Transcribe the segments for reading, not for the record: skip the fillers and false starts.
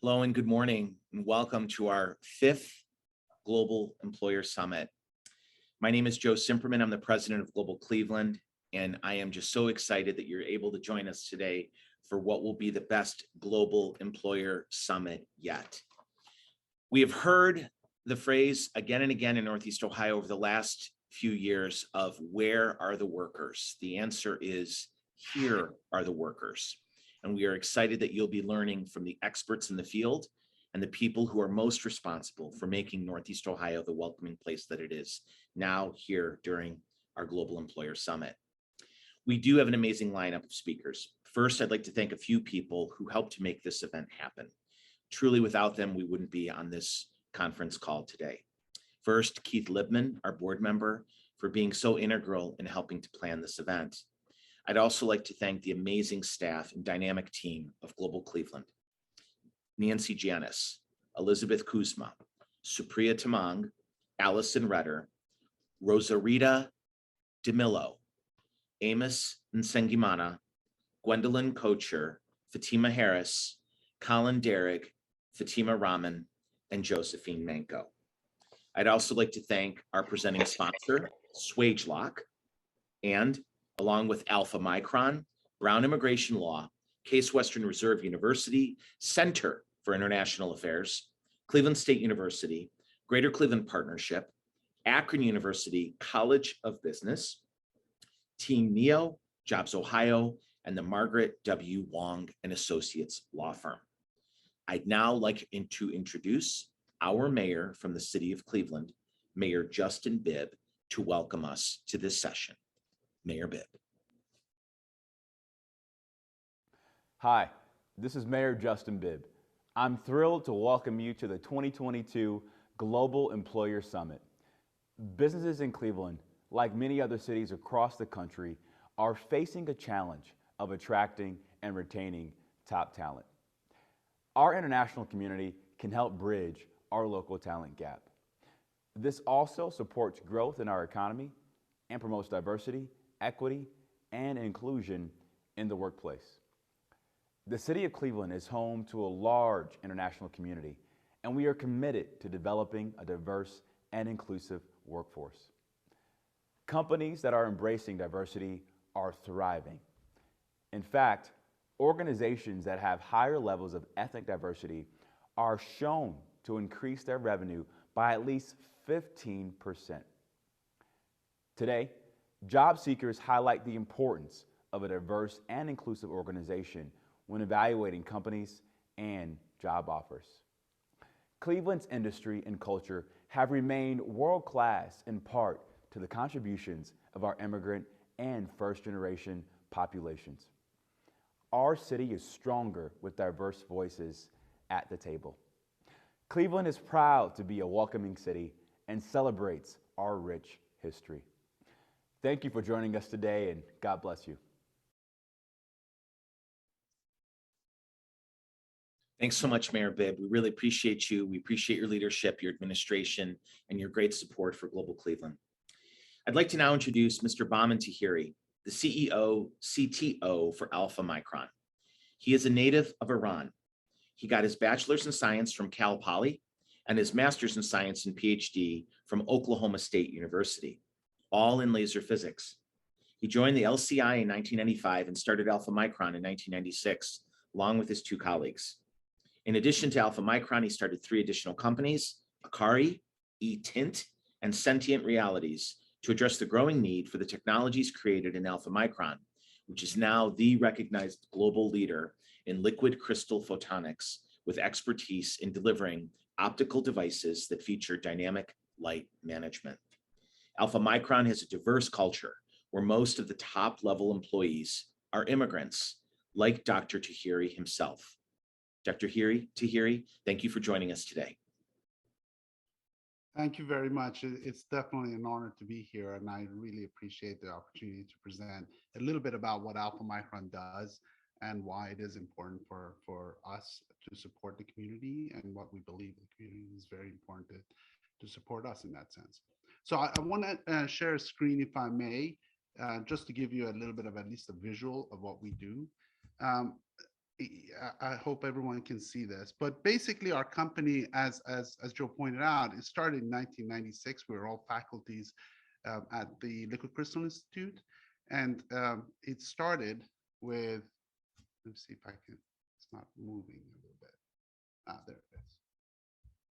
Hello and good morning, and welcome to our fifth Global Employer Summit. My name is Joe Simperman. I'm the president of Global Cleveland, and I am just so excited that you're able to join us today for what will be the best Global Employer Summit yet. We have heard the phrase again and again in Northeast Ohio over the last few years of where are the workers? The answer is here are the workers. And we are excited that you'll be learning from the experts in the field and the people who are most responsible for making Northeast Ohio the welcoming place that it is now here during our Global Employer Summit. We do have an amazing lineup of speakers. First, I'd like to thank a few people who helped to make this event happen. Truly, without them, we wouldn't be on this conference call today. First, Keith Libman, our board member, for being so integral in helping to plan this event. I'd also like to thank the amazing staff and dynamic team of Global Cleveland. Nancy Janis, Elizabeth Kuzma, Supriya Tamang, Allison Redder, Rosarita DeMillo, Amos Nsengimana, Gwendolyn Kocher, Fatima Harris, Colin Derrick, Fatima Rahman, and Josephine Manko. I'd also like to thank our presenting sponsor, SwageLock, and along with Alpha Micron, Brown Immigration Law, Case Western Reserve University, Center for International Affairs, Cleveland State University, Greater Cleveland Partnership, Akron University College of Business, Team Neo, Jobs Ohio, and the Margaret W. Wong and Associates law firm. I'd now like to introduce our mayor from the city of Cleveland, Mayor Justin Bibb, to welcome us to this session. Mayor Bibb. Hi, this is Mayor Justin Bibb. I'm thrilled to welcome you to the 2022 Global Employer Summit. Businesses in Cleveland, like many other cities across the country, are facing a challenge of attracting and retaining top talent. Our international community can help bridge our local talent gap. This also supports growth in our economy and promotes diversity, equity, and inclusion in the workplace. The city of Cleveland is home to a large international community, and we are committed to developing a diverse and inclusive workforce. Companies that are embracing diversity are thriving. In fact, organizations that have higher levels of ethnic diversity are shown to increase their revenue by at least 15%. Today, job seekers highlight the importance of a diverse and inclusive organization when evaluating companies and job offers. Cleveland's industry and culture have remained world-class in part to the contributions of our immigrant and first-generation populations. Our city is stronger with diverse voices at the table. Cleveland is proud to be a welcoming city and celebrates our rich history. Thank you for joining us today, and God bless you. Thanks so much, Mayor Bibb. We really appreciate you. We appreciate your leadership, your administration, and your great support for Global Cleveland. I'd like to now introduce Mr. Baman Tahiri, the CEO, CTO for Alpha Micron. He is a native of Iran. He got his bachelor's in science from Cal Poly and his master's in science and PhD from Oklahoma State University, all in laser physics. He joined the LCI in 1995 and started Alpha Micron in 1996, along with his two colleagues. In addition to Alpha Micron, he started 3 additional companies, Akari, eTint, and Sentient Realities, to address the growing need for the technologies created in Alpha Micron, which is now the recognized global leader in liquid crystal photonics with expertise in delivering optical devices that feature dynamic light management. Alpha Micron has a diverse culture where most of the top-level employees are immigrants, like Dr. Tahiri himself. Dr. Tahiri, thank you for joining us today. Thank you very much. It's definitely an honor to be here, and I really appreciate the opportunity to present a little bit about what Alpha Micron does and why it is important for us to support the community, and what we believe the community is very important to support us in that sense. So I want to share a screen, if I may, just to give you a little bit of at least a visual of what we do. I hope everyone can see this, but basically our company, as Joe pointed out, it started in 1996. We were all faculties at the Liquid Crystal Institute, and it started with. Let me see if I can. It's not moving a little bit. There it is.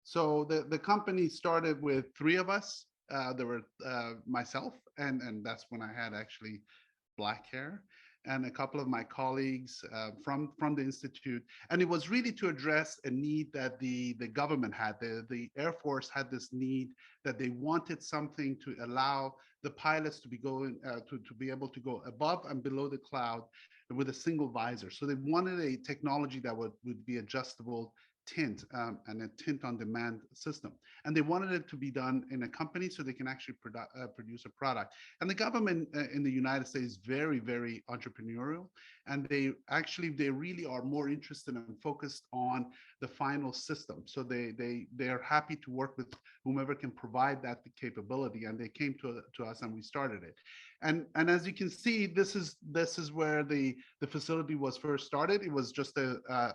So the company started with three of us. There were myself, and that's when I had actually black hair, and a couple of my colleagues from the institute. And it was really to address a need that the government had. The Air Force had this need that they wanted something to allow the pilots to be going to be able to go above and below the cloud with a single visor. So they wanted a technology that would be adjustable tint and a tint on demand system. And they wanted it to be done in a company so they can actually produce a product. And the government in the United States is very, very entrepreneurial. And they really are more interested and focused on the final system. So they are happy to work with whomever can provide that capability. And they came to us and we started it. And as you can see, this is where the facility was first started. It was just a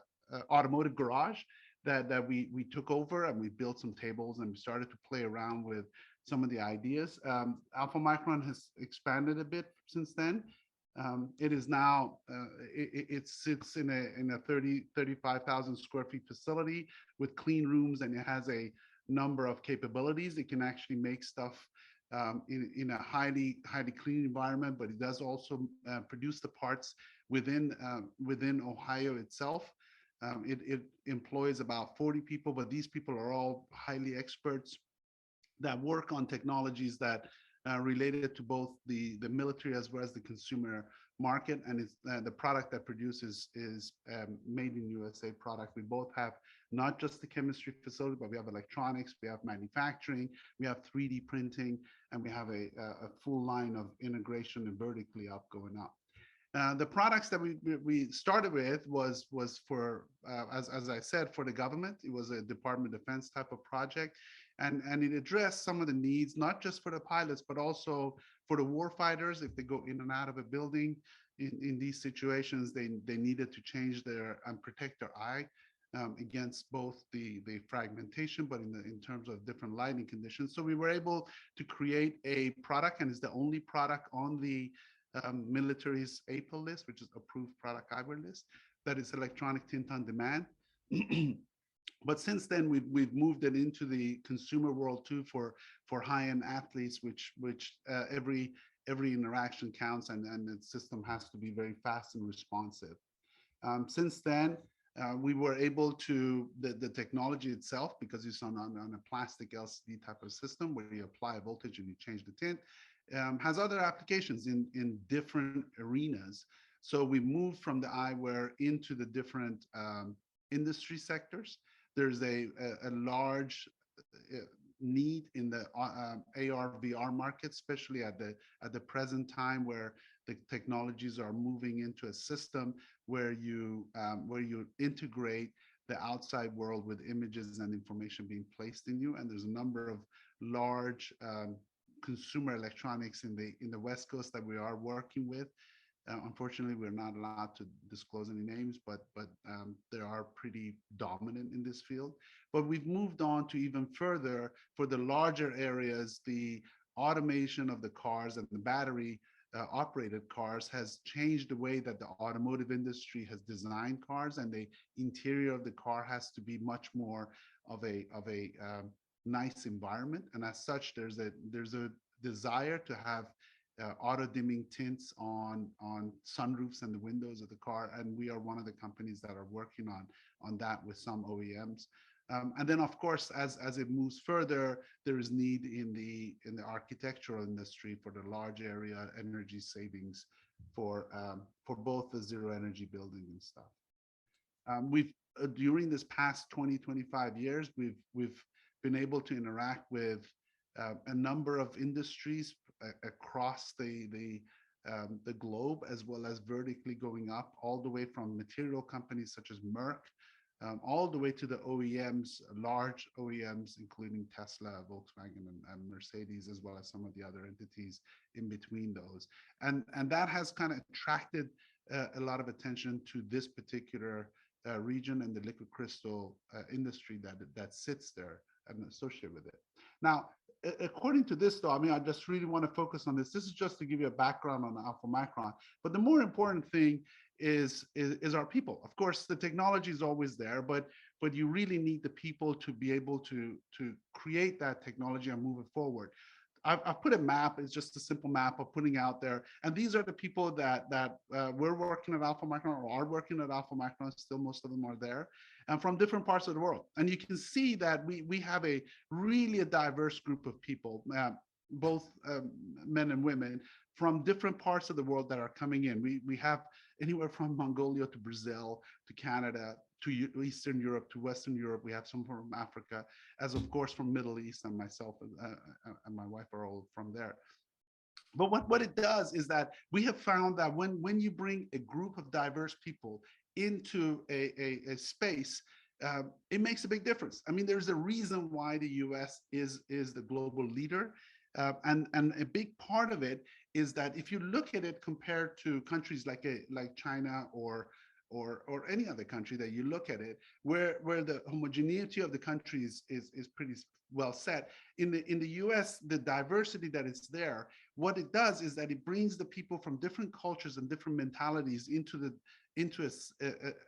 automotive garage that we took over, and we built some tables and we started to play around with some of the ideas. Alpha Micron has expanded a bit since then. It is now it sits in a 35,000 square feet facility with clean rooms, and it has a number of capabilities. It can actually make stuff in a highly clean environment, but it does also produce the parts within Ohio itself. It employs about 40 people, but these people are all highly experts that work on technologies that related to both the military as well as the consumer market. And it's the product that produces is made in USA product. We both have not just the chemistry facility, but we have electronics, we have manufacturing, we have 3D printing, and we have a full line of integration and vertically up going up. The products that we started with was for, as I said, for the government. It was a Department of Defense type of project. And it addressed some of the needs, not just for the pilots, but also for the warfighters. If they go in and out of a building in these situations, they needed to change their and protect their eye against both the fragmentation, but in terms of different lighting conditions. So we were able to create a product, and it's the only product on the military's APIL list, which is approved product eyewear list, that is electronic tint on demand. But since then, we've moved it into the consumer world too for high-end athletes, which every interaction counts, and the system has to be very fast and responsive. Since then, we were able to the technology itself, because it's on a plastic LCD type of system where you apply a voltage and you change the tint. Has other applications in different arenas. So we moved from the eyewear into the different industry sectors. There's a large need in the AR VR market, especially at the present time, where the technologies are moving into a system where you integrate the outside world with images and information being placed in you. And there's a number of large consumer electronics in the West Coast that we are working with. Unfortunately, we're not allowed to disclose any names, but they are pretty dominant in this field. But we've moved on to even further for the larger areas. The automation of the cars and the battery operated cars has changed the way that the automotive industry has designed cars, and the interior of the car has to be much more of a nice environment. And as such, there's a desire to have auto dimming tints on sunroofs and the windows of the car, and we are one of the companies that are working on that with some OEMs. And then, of course, as it moves further, there is need in the architectural industry for the large area energy savings for both the zero energy building and stuff. We've during this past 25 years, we've been able to interact with a number of industries across the globe, as well as vertically going up, all the way from material companies such as Merck all the way to the OEMs, large OEMs, including Tesla, Volkswagen, and Mercedes, as well as some of the other entities in between those. And that has kind of attracted a lot of attention to this particular region and the liquid crystal industry that sits there and associated with it. Now, according to this, though, I mean, I just really want to focus on this. This is just to give you a background on Alpha Micron. But the more important thing is our people. Of course, the technology is always there, but you really need the people to be able to create that technology and move it forward. I've put a map. It's just a simple map of putting out there. And these are the people that we're working at Alpha Micron or are working at Alpha Micron. Still, most of them are there, and from different parts of the world. And you can see that we have a really diverse group of people, both men and women, from different parts of the world that are coming in. We have anywhere from Mongolia to Brazil to Canada to Eastern Europe to Western Europe. We have some from Africa, as of course from Middle East, and myself and my wife are all from there. But what it does is that we have found that when you bring a group of diverse people into a space, it makes a big difference. I mean, there's a reason why the US is the global leader. And a big part of it is that if you look at it compared to countries like China or any other country that you look at it, where the homogeneity of the countries is pretty well set. In the US, the diversity that is there, what it does is that it brings the people from different cultures and different mentalities into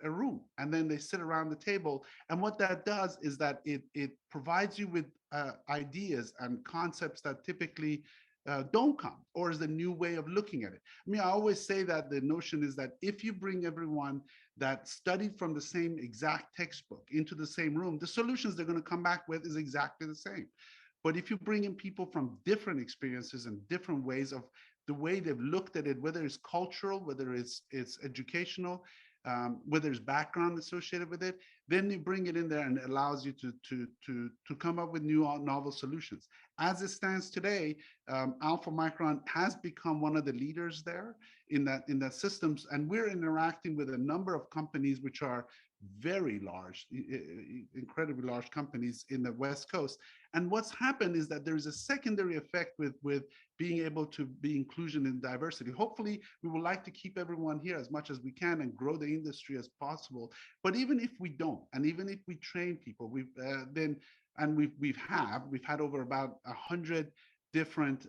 a room, and then they sit around the table. And what that does is that it provides you with ideas and concepts that typically don't come, or is the new way of looking at it. I mean, I always say that the notion is that if you bring everyone that studied from the same exact textbook into the same room, the solutions they're going to come back with is exactly the same. But if you bring in people from different experiences and different ways of the way they've looked at it, whether it's cultural, whether it's educational, whether there's background associated with it, then you bring it in there and it allows you to come up with new novel solutions. As it stands today, Alpha Micron has become one of the leaders there in that systems, and we're interacting with a number of companies which are very large, incredibly large companies in the West Coast. And what's happened is that there's a secondary effect with being able to be inclusion and diversity. Hopefully, we would like to keep everyone here as much as we can and grow the industry as possible. But even if we don't, and even if we train people, we've had over about 100 different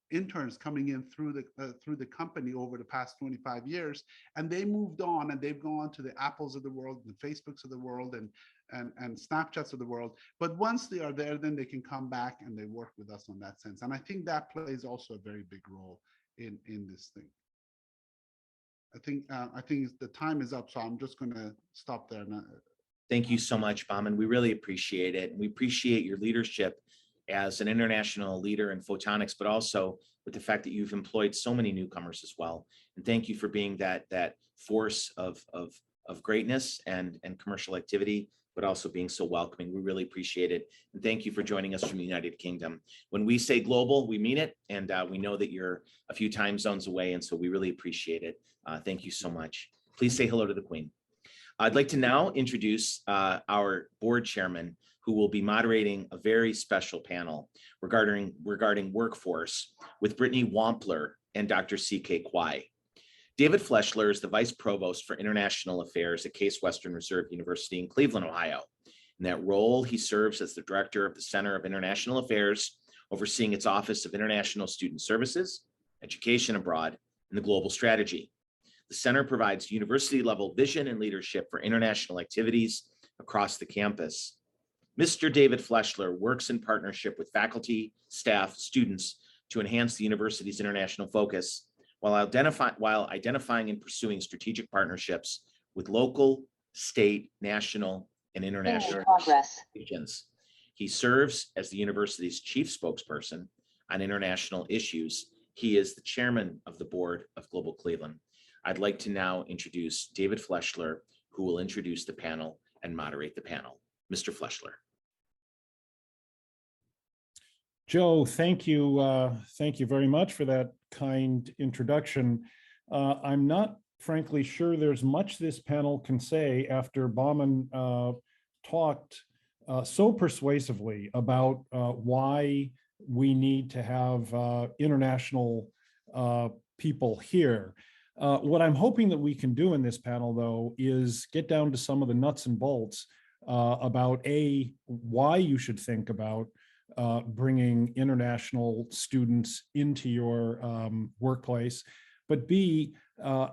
interns coming in through the company over the past 25 years, and they moved on and they've gone to the Apples of the world, the Facebooks of the world, and Snapchats of the world. But once they are there, then they can come back and they work with us on that sense. And I think that plays also a very big role in this thing. I think the time is up, so I'm just going to stop there now. Thank you so much, Bauman. We really appreciate it. We appreciate your leadership as an international leader in photonics, but also with the fact that you've employed so many newcomers as well. And thank you for being that force of greatness and commercial activity, but also being so welcoming. We really appreciate it. And thank you for joining us from the United Kingdom. When we say global, we mean it. And we know that you're a few time zones away. And so we really appreciate it. Thank you so much. Please say hello to the Queen. I'd like to now introduce our board chairman, who will be moderating a very special panel regarding workforce with Brittany Wampler and Dr. C.K. Kwai. David Fleschler is the Vice Provost for International Affairs at Case Western Reserve University in Cleveland, Ohio. In that role, he serves as the Director of the Center of International Affairs, overseeing its Office of International Student Services, Education Abroad, and the Global Strategy. The center provides university-level vision and leadership for international activities across the campus. Mr. David Fleschler works in partnership with faculty, staff, students to enhance the university's international focus while identifying and pursuing strategic partnerships with local, state, national, and international institutions. He serves as the university's chief spokesperson on international issues. He is the chairman of the board of Global Cleveland. I'd like to now introduce David Fleschler, who will introduce the panel and moderate the panel. Mr. Fleschler. Joe, thank you. Thank you very much for that kind introduction. I'm not frankly sure there's much this panel can say after Bauman talked so persuasively about why we need to have international people here. What I'm hoping that we can do in this panel, though, is get down to some of the nuts and bolts about why you should think about bringing international students into your workplace, but B,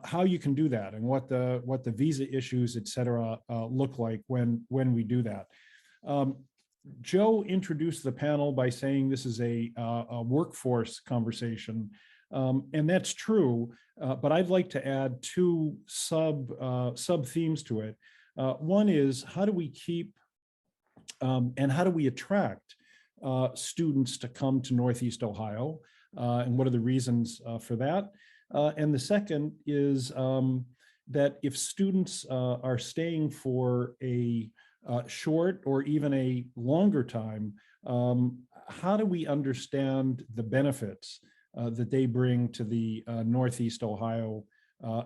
how you can do that and what the visa issues, et cetera, look like when we do that. Joe introduced the panel by saying this is a workforce conversation, and that's true, but I'd like to add two sub themes to it. One is how do we keep and how do we attract students to come to Northeast Ohio, and what are the reasons for that? And the second is that if students are staying for a short or even a longer time, how do we understand the benefits that they bring to the Northeast Ohio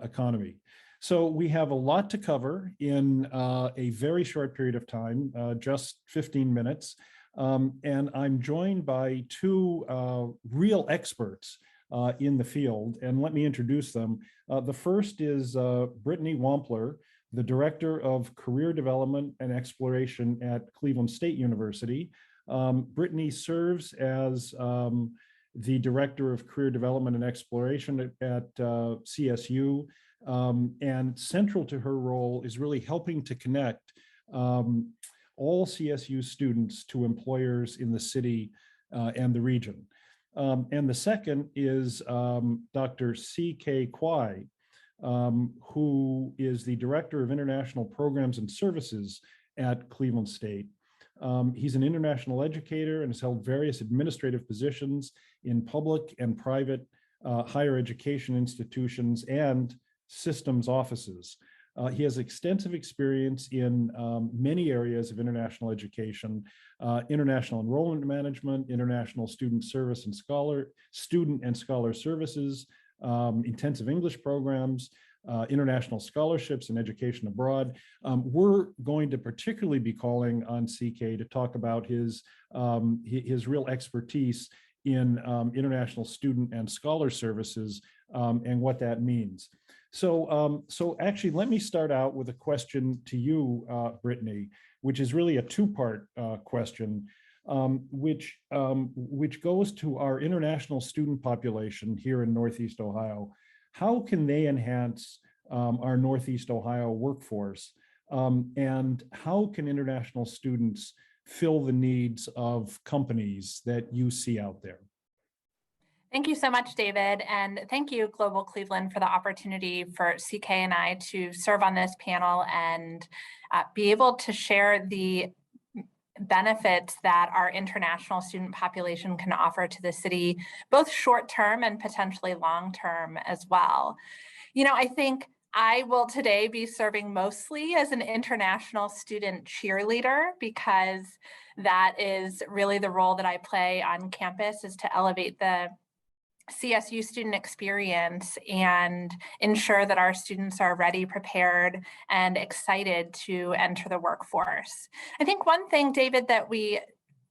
economy? So we have a lot to cover in a very short period of time, just 15 minutes. And I'm joined by two real experts in the field, and let me introduce them. The first is Brittany Wampler, the Director of Career Development and Exploration at Cleveland State University. Brittany serves as the Director of Career Development and Exploration at CSU, and central to her role is really helping to connect all CSU students to employers in the city and the region. And the second is Dr. C.K. Kwai, who is the Director of International Programs and Services at Cleveland State. He's an international educator and has held various administrative positions in public and private higher education institutions and systems offices. He has extensive experience in many areas of international education, international enrollment management, international student service and student and scholar services, intensive English programs, international scholarships and education abroad. We're going to particularly be calling on CK to talk about his real expertise in international student and scholar services and what that means. So actually, let me start out with a question to you, Brittany, which is really a two-part question, which goes to our international student population here in Northeast Ohio. How can they enhance our Northeast Ohio workforce? And how can international students fill the needs of companies that you see out there? Thank you so much, David. And thank you, Global Cleveland, for the opportunity for CK and I to serve on this panel and be able to share the benefits that our international student population can offer to the city, both short-term and potentially long-term as well. You know, I think I will today be serving mostly as an international student cheerleader, because that is really the role that I play on campus, is to elevate the CSU student experience and ensure that our students are ready, prepared, and excited to enter the workforce. I think one thing, David, that we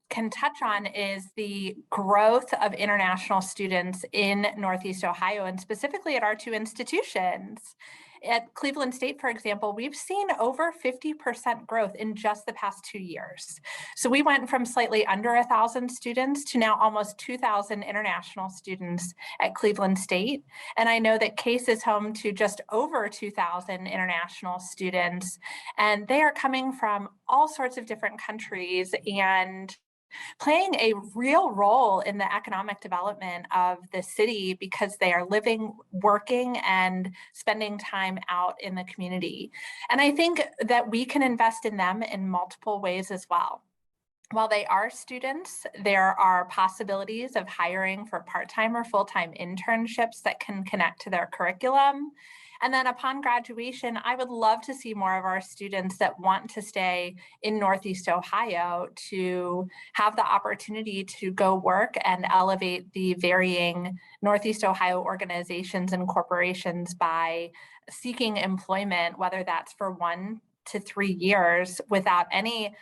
can touch on is the growth of international students in Northeast Ohio, and specifically at our two institutions. At Cleveland State, for example, we've seen over 50% growth in just the past 2 years. So we went from slightly under 1,000 students to now almost 2,000 international students at Cleveland State. And I know that Case is home to just over 2,000 international students, and they are coming from all sorts of different countries and playing a real role in the economic development of the city, because they are living, working, and spending time out in the community. And I think that we can invest in them in multiple ways as well. While they are students, there are possibilities of hiring for part-time or full-time internships that can connect to their curriculum. And then upon graduation, I would love to see more of our students that want to stay in Northeast Ohio to have the opportunity to go work and elevate the varying Northeast Ohio organizations and corporations by seeking employment, whether that's for 1 to 3 years without any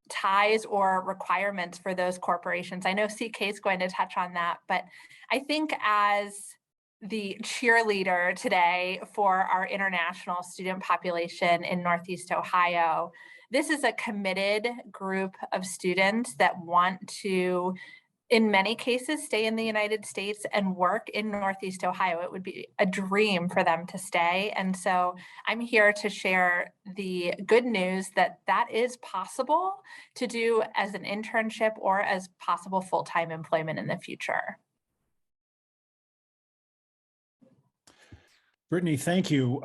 ties or requirements for those corporations. I know CK is going to touch on that, but I think as the cheerleader today for our international student population in Northeast Ohio, this is a committed group of students that want to, in many cases, stay in the United States and work in Northeast Ohio. It would be a dream for them to stay. And so I'm here to share the good news that that is possible to do as an internship or as possible full-time employment in the future. Brittany, thank you.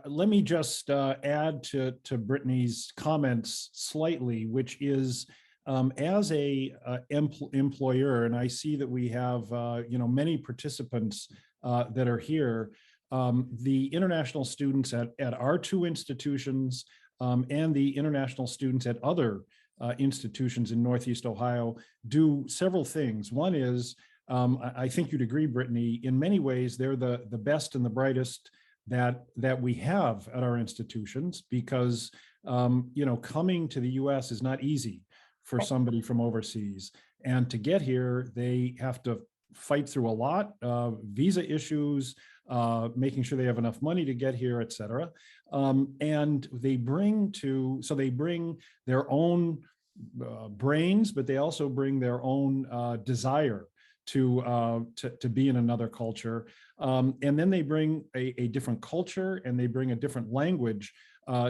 Let me just add to Brittany's comments slightly, which is as a employer, and I see that we have many participants that are here. The international students at our 2 institutions and the international students at other institutions in Northeast Ohio do several things. One is, I think you'd agree, Brittany, in many ways, they're the best and the brightest that we have at our institutions, because coming to the US is not easy for somebody from overseas. And to get here, they have to fight through a lot of visa issues, making sure they have enough money to get here, et cetera. And they bring their own brains, but they also bring their own desire to be in another culture. And then they bring a different culture, and they bring a different language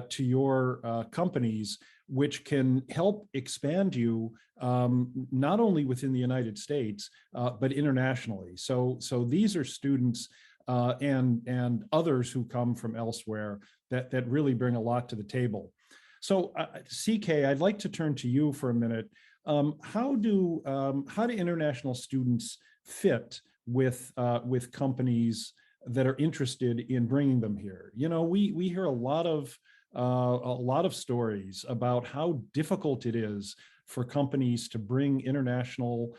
to your companies, which can help expand you not only within the United States, but internationally. So these are students and others who come from elsewhere that really bring a lot to the table. So CK, I'd like to turn to you for a minute. How do international students fit with companies that are interested in bringing them here? We hear a lot of stories about how difficult it is for companies to bring international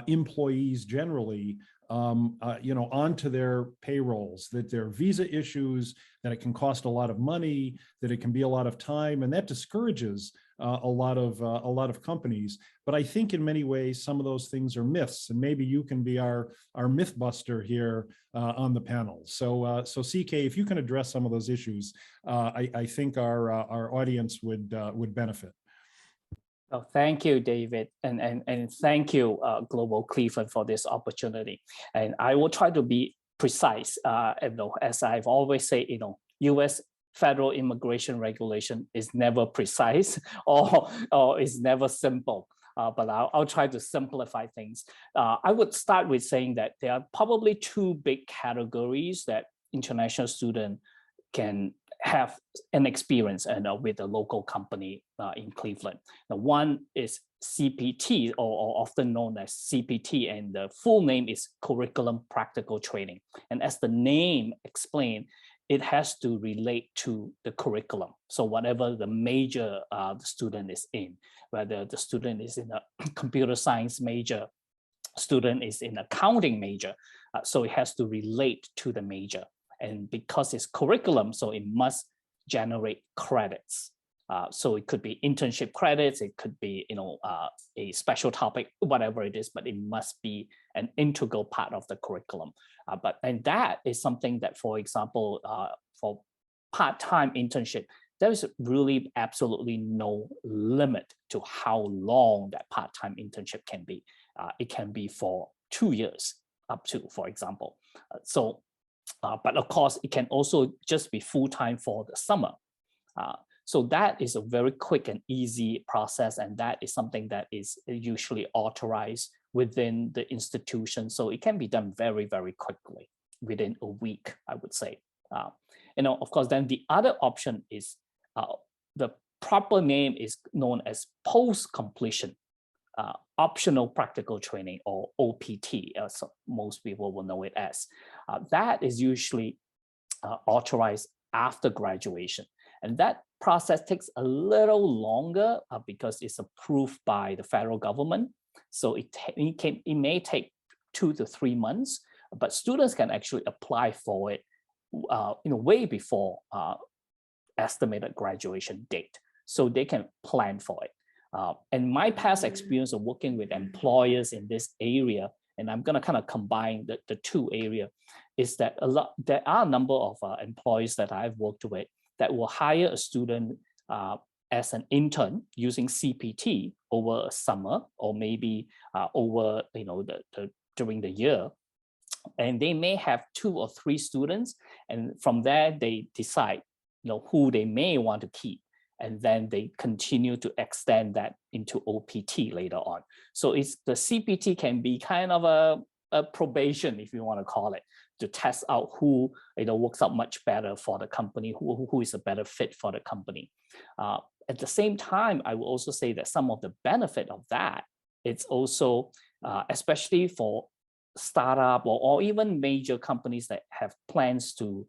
employees generally onto their payrolls, that there are visa issues, that it can cost a lot of money, that it can be a lot of time, and that discourages a lot of companies. But I think in many ways, some of those things are myths, and maybe you can be our myth buster here on the panel. So CK, if you can address some of those issues, I think our audience would benefit. Oh, thank you, David, and thank you, Global Cleveland, for this opportunity. And I will try to be precise. As I've always said, U.S. federal immigration regulation is never precise or is never simple. But I'll try to simplify things. I would start with saying that there are probably 2 big categories that international students can have an experience with a local company in Cleveland. Now, one is CPT, or often known as CPT, and the full name is Curriculum Practical Training. And as the name explains, it has to relate to the curriculum. So whatever the major the student is in, whether the student is in a computer science major, student is in accounting major, so it has to relate to the major. And because it's curriculum, so it must generate credits. So it could be internship credits, it could be a special topic, whatever it is, but it must be an integral part of the curriculum. And that is something that, for example, for part-time internship, there is really absolutely no limit to how long that part-time internship can be. It can be for 2 years up to, for example. But of course, it can also just be full-time for the summer. So that is a very quick and easy process, and that is something that is usually authorized within the institution. So it can be done very, very quickly, within a week, I would say. Of course, then the other option is the proper name is known as post-completion optional practical training, or OPT, as most people will know it as. That is usually authorized after graduation. And that process takes a little longer because it's approved by the federal government. So it may take 2 to 3 months, but students can actually apply for it way before estimated graduation date. So they can plan for it. And my past experience of working with employers in this area, and I'm going to kind of combine the two areas, is that there are a number of employees that I've worked with that will hire a student as an intern using CPT over a summer, or maybe over during the year. And they may have 2 or 3 students, and from there they decide who they may want to keep. And then they continue to extend that into OPT later on. So the CPT can be kind of a probation, if you want to call it, to test out who works out much better for the company, who is a better fit for the company. At the same time, I will also say that some of the benefit of that, it's also, especially for startup or even major companies that have plans to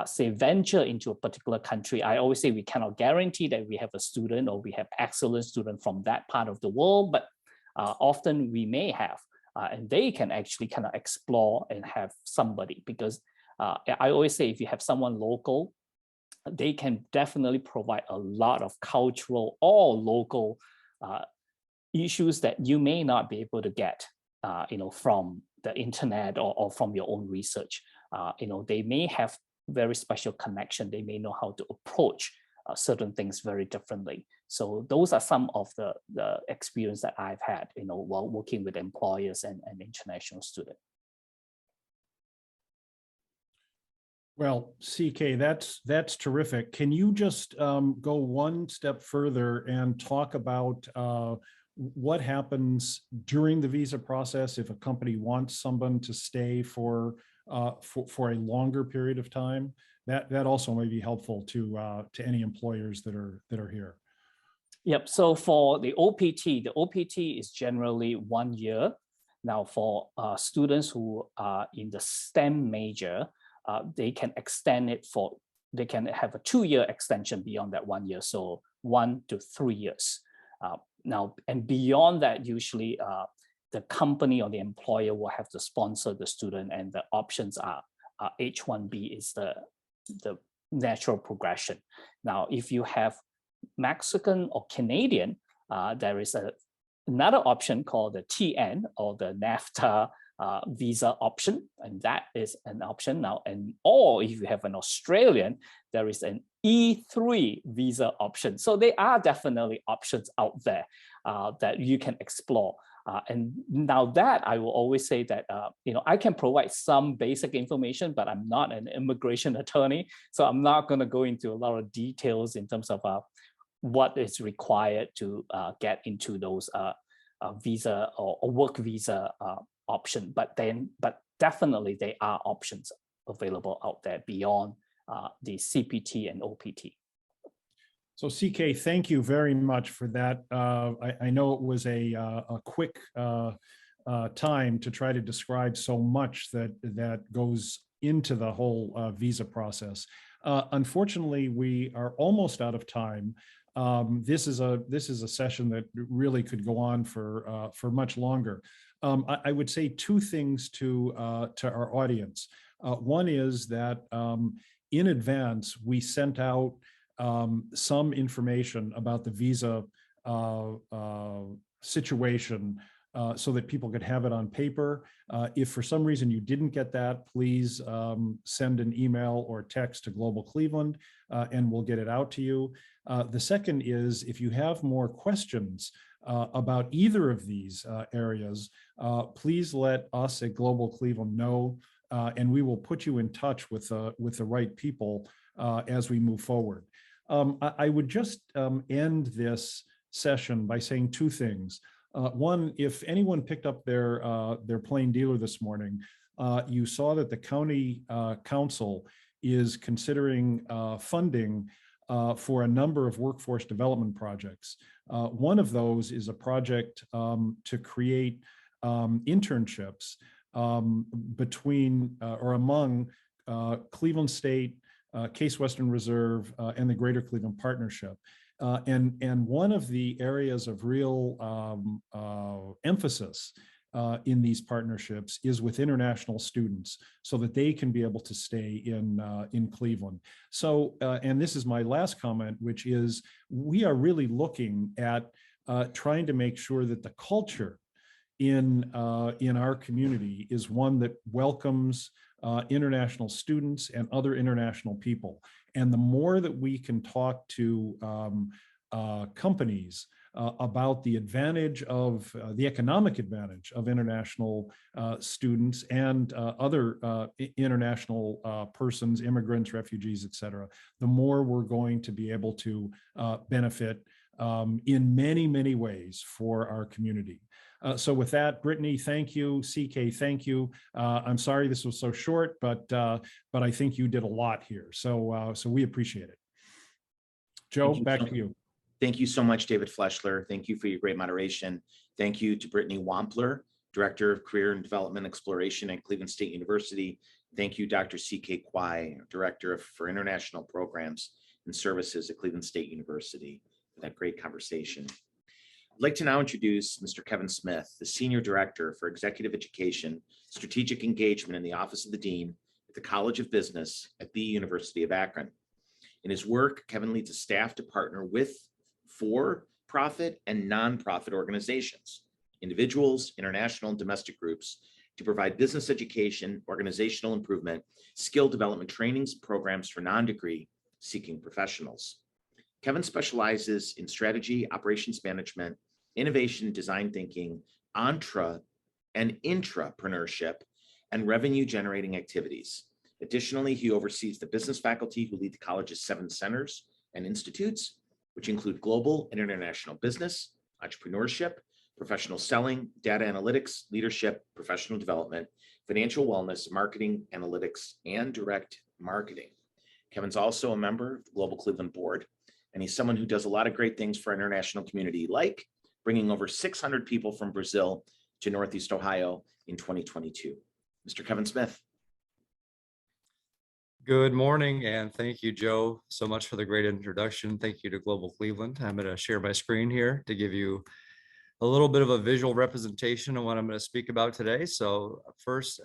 say venture into a particular country. I always say we cannot guarantee that we have a student or we have excellent student from that part of the world, but often we may have, and they can actually kind of explore and have somebody, because I always say if you have someone local, they can definitely provide a lot of cultural or local issues that you may not be able to get from the internet or from your own research. They may have very special connection. They may know how to approach certain things very differently. So those are some of the experience that I've had, while working with employers and international students. Well, CK, that's terrific. Can you just go one step further and talk about what happens during the visa process if a company wants someone to stay for a longer period of time? That also may be helpful to any employers that are here. Yep. So for the OPT is generally 1 year. Now, for students who are in the STEM major, they can extend it they can have a 2-year extension beyond that 1 year, so 1 to 3 years. Now, and beyond that, usually the company or the employer will have to sponsor the student, and the options are H1b is the natural progression. Now, if you have Mexican or Canadian, there is another option called the TN, or the NAFTA visa option, and that is an option now. Or if you have an Australian, there is an E3 visa option. So there are definitely options out there that you can explore. And now that I will always say that, I can provide some basic information, but I'm not an immigration attorney. So I'm not going to go into a lot of details in terms of what is required to get into those visa or work visa option. But definitely there are options available out there beyond the CPT and OPT. So CK, thank you very much for that. I know it was a quick time to try to describe so much that goes into the whole visa process. Unfortunately, we are almost out of time. This is a session that really could go on for much longer. I would say 2 things to our audience. One is that in advance, we sent out some information about the visa situation so that people could have it on paper. If for some reason you didn't get that, please send an email or text to Global Cleveland and we'll get it out to you. The second is, if you have more questions about either of these areas, please let us at Global Cleveland know, and we will put you in touch with the right people as we move forward. I would just end this session by saying 2 things. One, if anyone picked up their plain dealer this morning, you saw that the county council is considering funding for a number of workforce development projects. One of those is a project to create internships between or among Cleveland State, Case Western Reserve, and the Greater Cleveland Partnership. And one of the areas of real emphasis in these partnerships is with international students, so that they can be able to stay in Cleveland. So, and this is my last comment, which is we are really looking at trying to make sure that the culture in our community is one that welcomes international students and other international people. And the more that we can talk to companies about the advantage of the economic advantage of international students and other international persons, immigrants, refugees, et cetera, the more we're going to be able to benefit in many, many ways for our community. So with that, Brittany, thank you. CK, thank you. I'm sorry this was so short, but I think you did a lot here. So we appreciate it. Joe, back to you. Thank you so much, David Fleschler. Thank you for your great moderation. Thank you to Brittany Wampler, Director of Career and Development Exploration at Cleveland State University. Thank you, Dr. CK Kwai, Director for International Programs and Services at Cleveland State University, for that great conversation. I'd like to now introduce Mr. Kevin Smith, the Senior Director for Executive Education, Strategic Engagement in the Office of the Dean at the College of Business at the University of Akron. In his work, Kevin leads a staff to partner with for-profit and nonprofit organizations, individuals, international and domestic groups, to provide business education, organizational improvement, skill development trainings, programs for non-degree seeking professionals. Kevin specializes in strategy, operations management, innovation, design thinking, and intrapreneurship, and revenue generating activities. Additionally, he oversees the business faculty who lead the college's 7 centers and institutes, which include global and international business, entrepreneurship, professional selling, data analytics, leadership, professional development, financial wellness, marketing, analytics, and direct marketing. Kevin's also a member of the Global Cleveland Board, and he's someone who does a lot of great things for our international community, like bringing over 600 people from Brazil to Northeast Ohio in 2022. Mr. Kevin Smith. Good morning, and thank you, Joe, so much for the great introduction. Thank you to Global Cleveland. I'm going to share my screen here to give you a little bit of a visual representation of what I'm going to speak about today. So first,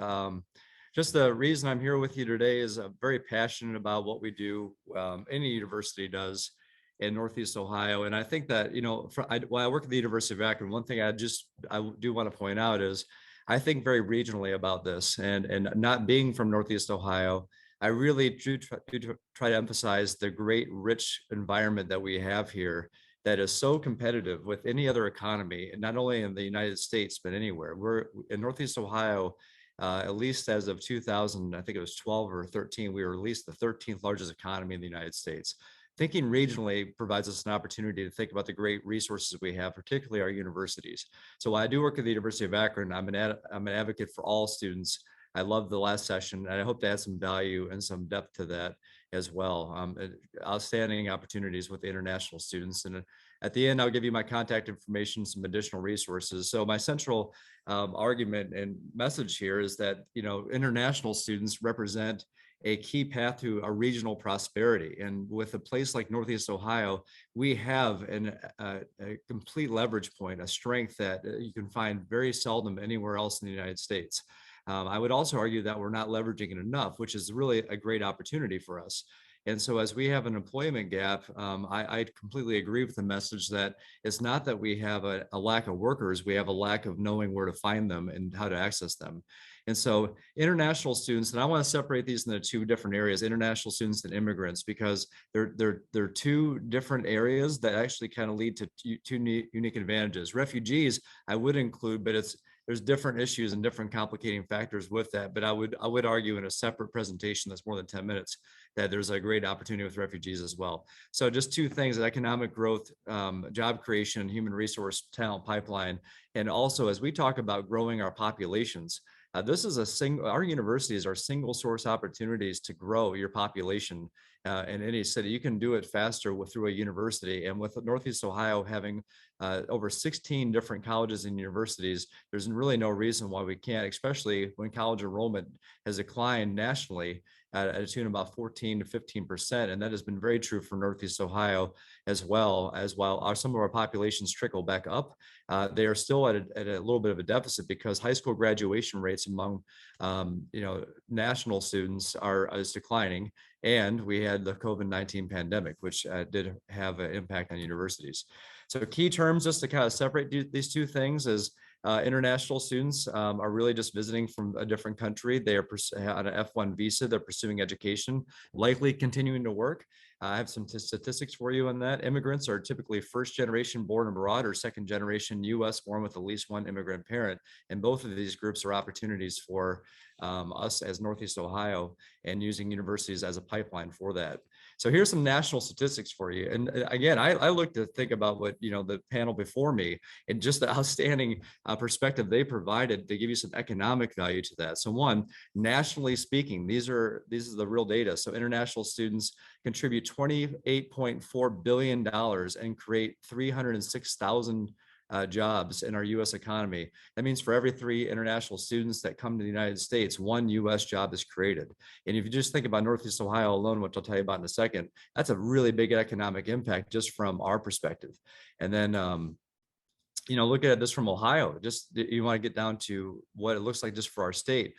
just the reason I'm here with you today is I'm very passionate about what we do, any university does in Northeast Ohio. And I think that, you know, while I work at the University of Akron, one thing I do want to point out is I think very regionally about this, and not being from Northeast Ohio, I really do try to emphasize the great, rich environment that we have here that is so competitive with any other economy, and not only in the United States, but anywhere. We're in Northeast Ohio, at least as of 2000, I think it was 12 or 13, we were at least the 13th largest economy in the United States. Thinking regionally provides us an opportunity to think about the great resources we have, particularly our universities. So while I do work at the University of Akron, I'm an advocate for all students. I love the last session, and I hope to add some value and some depth to that as well. Outstanding opportunities with the international students. And at the end, I'll give you my contact information, some additional resources. So my central argument and message here is that, you know, international students represent a key path to a regional prosperity. And with a place like Northeast Ohio, we have a complete leverage point, a strength that you can find very seldom anywhere else in the United States. I would also argue that we're not leveraging it enough, which is really a great opportunity for us. And so as we have an employment gap, I completely agree with the message that it's not that we have a lack of workers, we have a lack of knowing where to find them and how to access them. And so international students, and I want to separate these into 2 different areas, international students and immigrants, because they're 2 different areas that actually kind of lead to 2 unique advantages. Refugees, I would include, but there's different issues and different complicating factors with that. But I would argue in a separate presentation that's more than 10 minutes that there's a great opportunity with refugees as well. So just 2 things: economic growth, job creation, human resource talent pipeline. And also, as we talk about growing our populations, This is our universities are single source opportunities to grow your population in any city. You can do it faster through a university. And with Northeast Ohio having over 16 different colleges and universities, there's really no reason why we can't, especially when college enrollment has declined nationally at a tune of about 14 to 15%. And that has been very true for Northeast Ohio as well. Some of our populations trickle back up. They are still at a little bit of a deficit because high school graduation rates among national students is declining. And we had the COVID-19 pandemic, which did have an impact on universities. So key terms just to kind of separate these two things is international students are really just visiting from a different country. They are on an F1 visa. They're pursuing education, likely continuing to work. I have some statistics for you on that. Immigrants are typically first generation born abroad or second generation US born with at least one immigrant parent. And both of these groups are opportunities for us as Northeast Ohio and using universities as a pipeline for that. So here's some national statistics for you. And again, I look to think about what, the panel before me and just the outstanding perspective they provided to give you some economic value to that. So one, nationally speaking, these are the real data. So international students contribute $28.4 billion and create 306,000 jobs in our U.S. economy. That means for every 3 international students that come to the United States, 1 U.S. job is created. And if you just think about Northeast Ohio alone, which I'll tell you about in a second, that's a really big economic impact just from our perspective. And then, look at this from Ohio. Just you want to get down to what it looks like just for our state.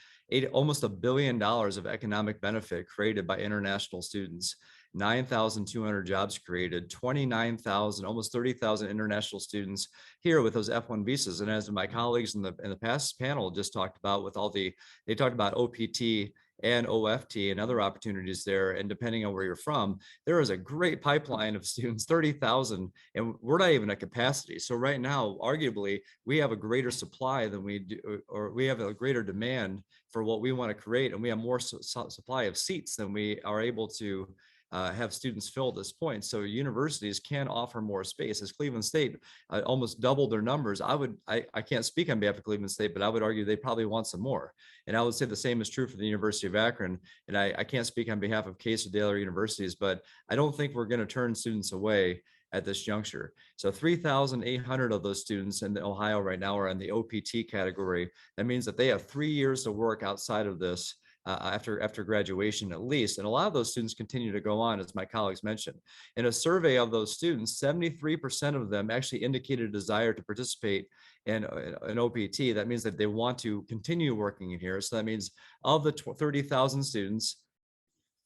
Almost $1 billion of economic benefit created by international students. 9,200 jobs created, 29,000, almost 30,000 international students here with those F1 visas. And as my colleagues in the past panel just talked about they talked about OPT and OFT and other opportunities there. And depending on where you're from, there is a great pipeline of students, 30,000, and we're not even at capacity. So right now, arguably, we have a greater supply than we do, or we have a greater demand for what we want to create. And we have more supply of seats than we are able to have students fill at this point. So universities can offer more space. As Cleveland State almost doubled their numbers, I can't speak on behalf of Cleveland State, but I would argue they probably want some more. And I would say the same is true for the University of Akron. And I can't speak on behalf of Case or the other universities, but I don't think we're going to turn students away at this juncture. So 3,800 of those students in Ohio right now are in the OPT category. That means that they have 3 years to work outside of this after graduation at least. And a lot of those students continue to go on, as my colleagues mentioned. In a survey of those students, 73% of them actually indicated a desire to participate in an OPT. That means that they want to continue working in here. So that means of the 30,000 students,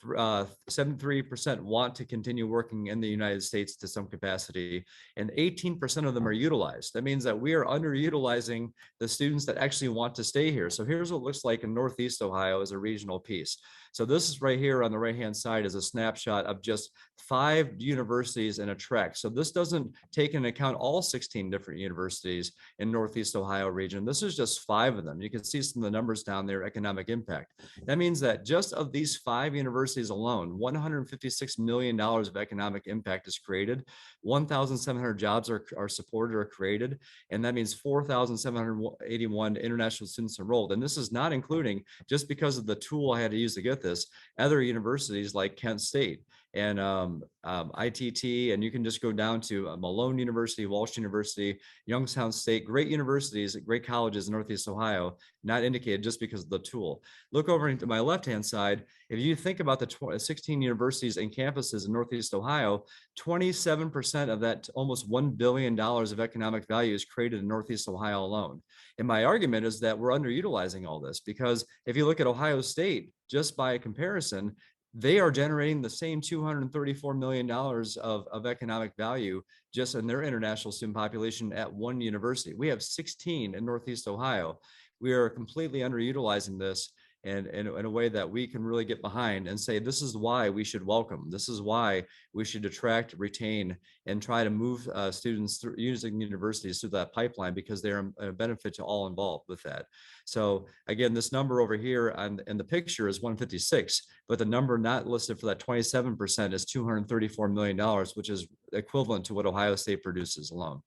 73% want to continue working in the United States to some capacity, and 18% of them are utilized. That means that we are underutilizing the students that actually want to stay here. So here's what it looks like in Northeast Ohio as a regional piece. So this is right here on the right-hand side is a snapshot of just 5 universities in a tract. So this doesn't take into account all 16 different universities in Northeast Ohio region. This is just 5 of them. You can see some of the numbers down there, economic impact. That means that just of these 5 universities alone, $156 million of economic impact is created. 1,700 jobs are supported or created. And that means 4,781 international students enrolled. And this is not including, just because of the tool I had to use to get this, other universities like Kent State and ITT, and you can just go down to Malone University, Walsh University, Youngstown State, great universities, great colleges in Northeast Ohio, not indicated just because of the tool. Look over into my left-hand side. If you think about the 16 universities and campuses in Northeast Ohio, 27% of that almost $1 billion of economic value is created in Northeast Ohio alone. And my argument is that we're underutilizing all this, because if you look at Ohio State, just by comparison, they are generating the same $234 million of economic value just in their international student population at one university. We have 16 in Northeast Ohio. We are completely underutilizing this and in a way that we can really get behind and say, this is why we should welcome. This is why we should attract, retain, and try to move students through using universities through that pipeline, because they're a benefit to all involved with that. So again, this number over here in the picture is 156, but the number not listed for that 27% is $234 million, which is equivalent to what Ohio State produces alone.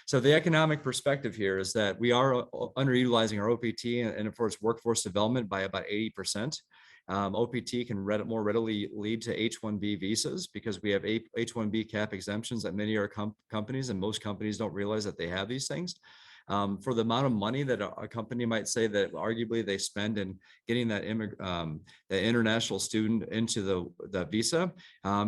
So the economic perspective here is that we are underutilizing our OPT and of course workforce development by about 80%. OPT can more readily lead to H1b visas because we have H1b cap exemptions at many of our companies, and most companies don't realize that they have these things. For the amount of money that a company might say that arguably they spend in getting that the international student into the visa,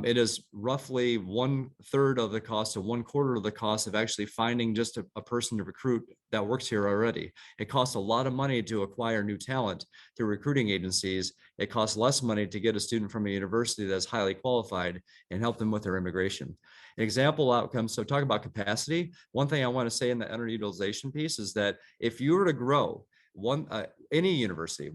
it is roughly 1/3 of the cost to 1/4 of the cost of actually finding just a person to recruit that works here already. It costs a lot of money to acquire new talent through recruiting agencies. It costs less money to get a student from a university that's highly qualified and help them with their immigration. Example outcomes. So talk about capacity. One thing I want to say in the underutilization piece is that if you were to grow one university,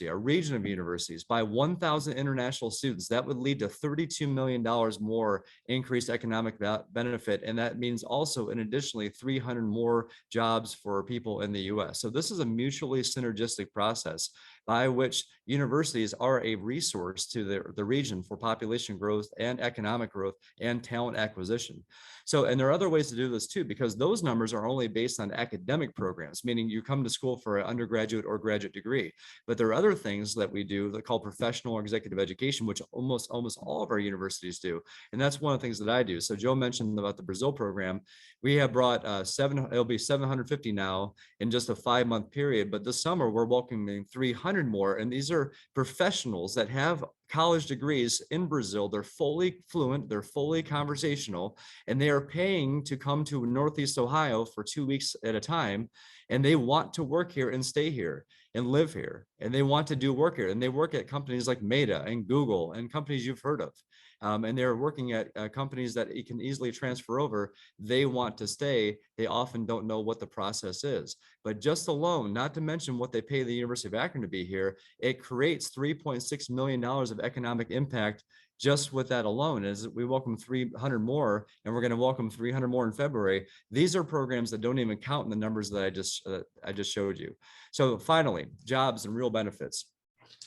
a region of universities by 1,000 international students, that would lead to $32 million more increased economic benefit. And that means also an additionally 300 more jobs for people in the US. So this is a mutually synergistic process by which universities are a resource to the region for population growth and economic growth and talent acquisition. So, and there are other ways to do this too, because those numbers are only based on academic programs, meaning you come to school for an undergraduate or graduate degree. But there are other things that we do that call professional or executive education, which almost all of our universities do. And that's one of the things that I do. So Joe mentioned about the Brazil program. We have brought it'll be 750 now in just a 5-month period. But this summer we're welcoming 300 more. And these are professionals that have college degrees in Brazil. They're fully fluent, they're fully conversational, and they are paying to come to Northeast Ohio for 2 weeks at a time. And they want to work here and stay here and live here. And they want to do work here. And they work at companies like Meta and Google and companies you've heard of. And they're working at companies that you can easily transfer over. They want to stay. They often don't know what the process is. But just alone, not to mention what they pay the University of Akron to be here, it creates $3.6 million of economic impact just with that alone. As we welcome 300 more, and we're going to welcome 300 more in February. These are programs that don't even count in the numbers that I just showed you. So finally, jobs and real benefits.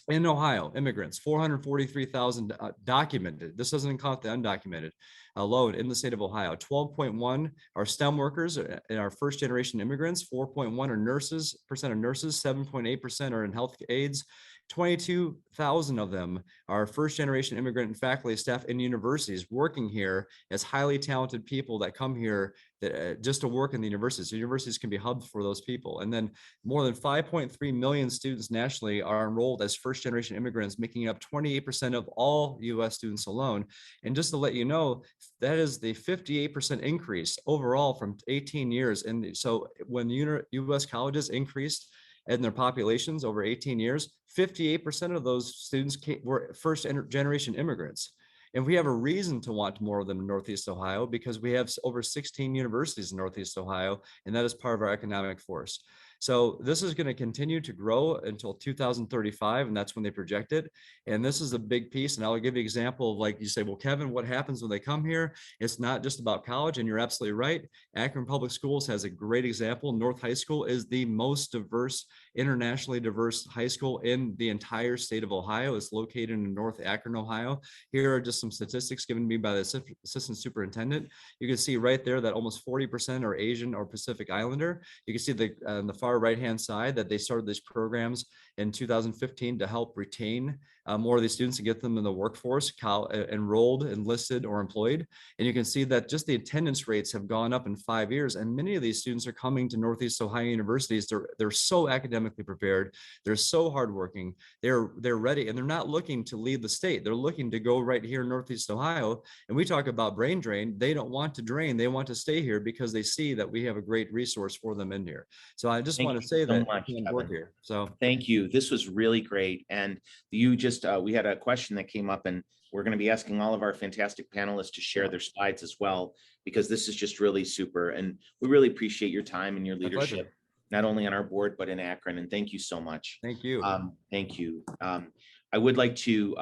In Ohio, immigrants, 443,000 documented. This doesn't count the undocumented alone in the state of Ohio. 12.1 are STEM workers and our first generation immigrants. 4.1 are nurses, 7.8% are in health aides. 22,000 of them are first generation immigrant and faculty, staff in universities working here as highly talented people that come here that, just to work in the universities. So universities can be hubs for those people. And then more than 5.3 million students nationally are enrolled as first generation immigrants, making up 28% of all US students alone. And just to let you know, that is the 58% increase overall from 18 years. And so when US colleges increased in their populations over 18 years, 58% of those students were first generation immigrants. And we have a reason to want more of them in Northeast Ohio because we have over 16 universities in Northeast Ohio, and that is part of our economic force. So this is going to continue to grow until 2035, and that's when they project it. And this is a big piece. And I'll give you an example of, like you say, well, Kevin, what happens when they come here? It's not just about college, and you're absolutely right. Akron Public Schools has a great example. North High School is the most diverse, internationally diverse high school in the entire state of Ohio. It's located in North Akron, Ohio. Here are just some statistics given to me by the assistant superintendent. You can see right there that almost 40% are Asian or Pacific Islander. You can see the far right-hand side that they started these programs in 2015 to help retain more of these students and get them in the workforce, enrolled, enlisted, or employed. And you can see that just the attendance rates have gone up in 5 years. And many of these students are coming to Northeast Ohio universities. They're so academically prepared. They're so hardworking. They're ready, and they're not looking to leave the state. They're looking to go right here in Northeast Ohio. And we talk about brain drain. They don't want to drain. They want to stay here because they see that we have a great resource for them in here. So I just want to say that much, they can work here. So thank you. This was really great. And you just, we had a question that came up, and we're going to be asking all of our fantastic panelists to share their slides as well, because this is just really super. And we really appreciate your time and your leadership, not only on our board, but in Akron. And thank you so much. Thank you. Thank you. I would like to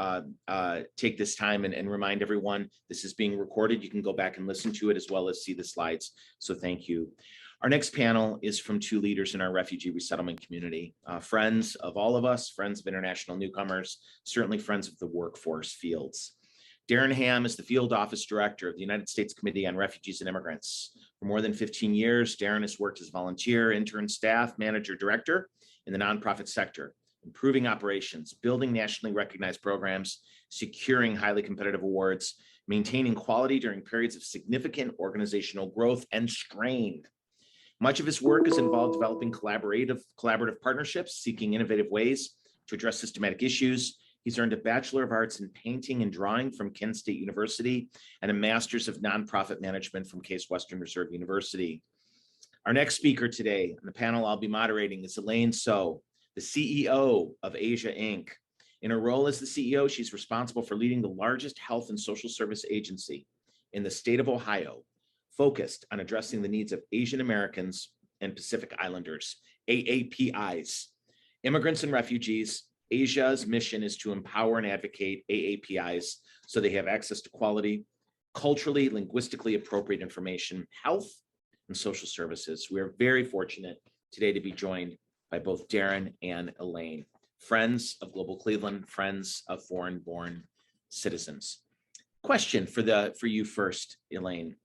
take this time and remind everyone this is being recorded. You can go back and listen to it as well as see the slides. So thank you. Our next panel is from two leaders in our refugee resettlement community, friends of all of us, friends of international newcomers, certainly friends of the workforce fields. Darren Hamm is the Field Office Director of the United States Committee on Refugees and Immigrants. For more than 15 years, Darren has worked as volunteer, intern, staff, manager, director in the nonprofit sector, improving operations, building nationally recognized programs, securing highly competitive awards, maintaining quality during periods of significant organizational growth and strain. Much of his work is involved developing collaborative partnerships, seeking innovative ways to address systematic issues. He's earned a Bachelor of Arts in Painting and Drawing from Kent State University and a Master's of Nonprofit Management from Case Western Reserve University. Our next speaker today on the panel I'll be moderating is Elaine Soh, the CEO of Asia Inc. In her role as the CEO, she's responsible for leading the largest health and social service agency in the state of Ohio, focused on addressing the needs of Asian Americans and Pacific Islanders, AAPIs, immigrants and refugees. Asia's mission is to empower and advocate AAPIs so they have access to quality, culturally, linguistically appropriate information, health, and social services. We are very fortunate today to be joined by both Darren and Elaine, friends of Global Cleveland, friends of foreign-born citizens. Question for you first, Elaine.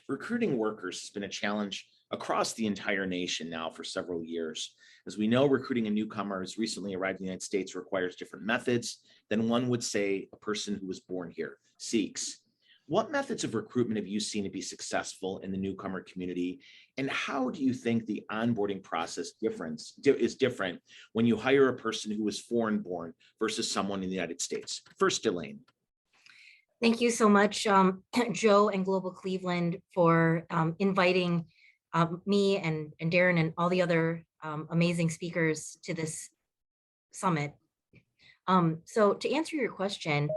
Recruiting workers has been a challenge across the entire nation now for several years. As we know, recruiting a newcomer who's recently arrived in the United States requires different methods than one would say a person who was born here seeks. What methods of recruitment have you seen to be successful in the newcomer community? And how do you think the onboarding process is different when you hire a person who is foreign born versus someone in the United States? First, Elaine. Thank you so much, Joe and Global Cleveland, for inviting me and Darren and all the other amazing speakers to this summit. So to answer your question,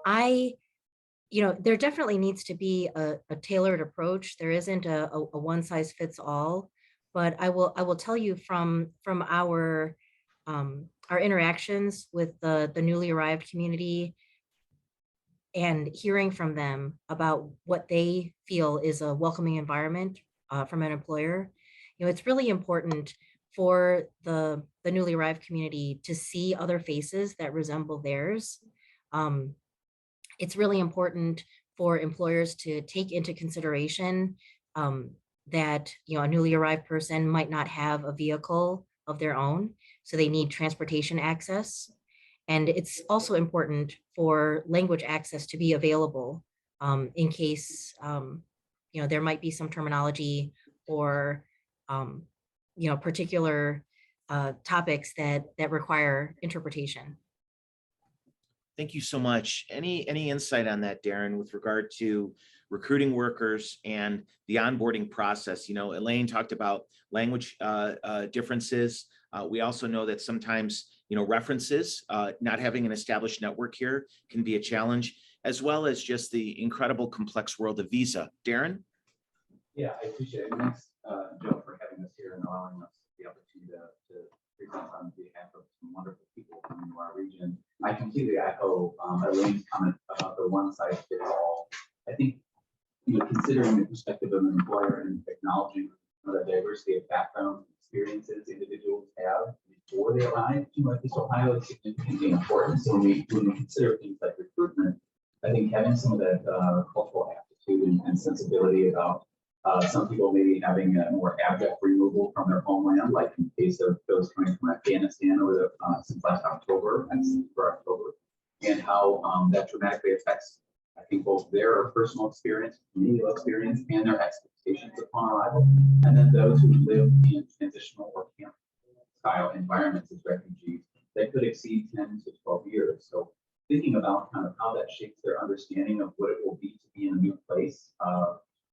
there definitely needs to be a tailored approach. There isn't a one size fits all, but I will tell you from our interactions with the newly arrived community and hearing from them about what they feel is a welcoming environment from an employer. It's really important for the newly arrived community to see other faces that resemble theirs. It's really important for employers to take into consideration that a newly arrived person might not have a vehicle of their own, so they need transportation access. And it's also important for language access to be available in case there might be some terminology or particular topics that require interpretation. Thank you so much. Any insight on that, Darren, with regard to recruiting workers and the onboarding process? Elaine talked about language differences. We also know that sometimes, references, not having an established network here can be a challenge, as well as just the incredible complex world of visa. Darren? Yeah, I appreciate it. Thanks, Joe, for having us here and allowing us the opportunity to present on behalf of some wonderful people coming to our region. I completely echo Elaine's comment about the one size fits all. I think, considering the perspective of an employer and acknowledging the diversity of backgrounds and experiences individuals have before they arrive to Ohio is significantly important. So when we consider things like recruitment, I think having some of that cultural aptitude and sensibility about some people maybe having a more abject removal from their homeland, like in the case of those coming from Afghanistan over since last October and for October, and how that dramatically affects, I think, both their personal experience, communal experience, and their expectations upon arrival. And then those who live in transitional or camp style environments as refugees that could exceed 10 to 12 years. So thinking about kind of how that shapes their understanding of what it will be to be in a new place,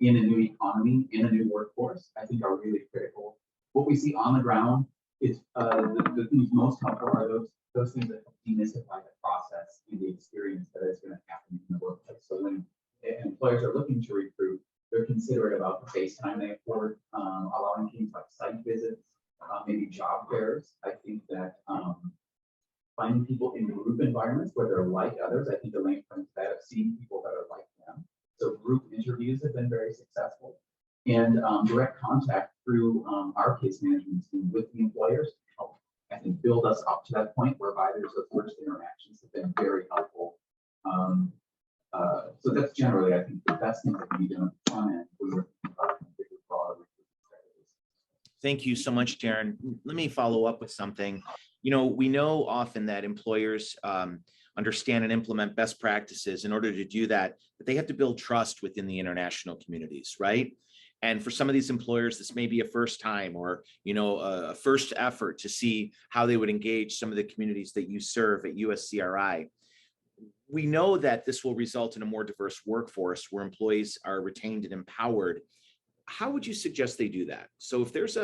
in a new economy, in a new workforce, I think are really critical. What we see on the ground is the things most helpful are those things that demystify the process and the experience that is going to happen in the workplace. So when employers are looking to recruit, they're considerate about the face time they afford, allowing things like site visits, maybe job fairs. I think that finding people in group environments where they're like others, I think Elaine points that of seeing people that are like them. So group interviews have been very successful, and direct contact through our case management team with the employers to help, I think, build us up to that point whereby there's the first interactions have been very helpful. So that's generally, I think, the best thing that can be done at the front end when we're thinking about bigger, broader strategies. Thank you so much, Darren. Let me follow up with something. You know, we know often that employers understand and implement best practices. In order to do that, that they have to build trust within the international communities, right? And for some of these employers, this may be a first time or, you know, a first effort to see how they would engage some of the communities that you serve at USCRI. We know that this will result in a more diverse workforce where employees are retained and empowered. How would you suggest they do that? So if there's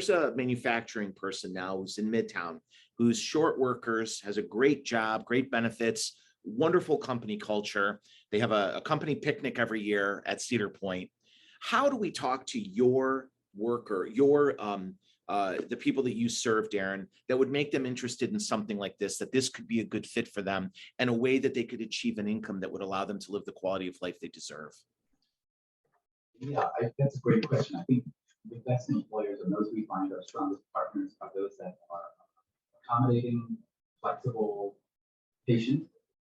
a manufacturing person now who's in Midtown, who's short workers, has a great job, great benefits, wonderful company culture, they have a company picnic every year at Cedar Point. How do we talk to your worker, the people that you serve, Darren, that would make them interested in something like this, that this could be a good fit for them and a way that they could achieve an income that would allow them to live the quality of life they deserve? Yeah, that's a great question. I think the best employers and those we find our strongest partners are those that are accommodating, flexible, patient.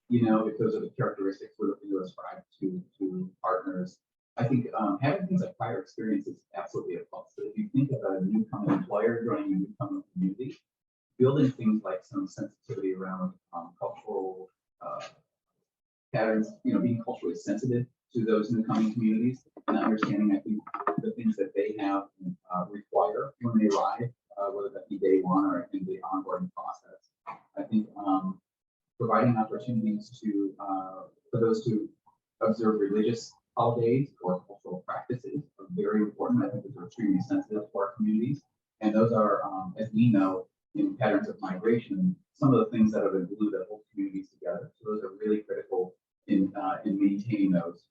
You know, if those are the characteristics we're looking to ascribe to partners. I think having things like prior experience is absolutely a plus. So if you think of a newcomer employer joining a newcomer community, building things like some sensitivity around cultural patterns, you know, being culturally sensitive to those newcoming communities and understanding, I think, the things that they have require when they arrive, whether that be day one or in the onboarding process. I think providing opportunities to for those to observe religious holidays or cultural practices are very important. I think those are extremely sensitive to our communities, and those are, as we know, in patterns of migration, some of the things that have been glued that hold communities together. So those are really critical in maintaining those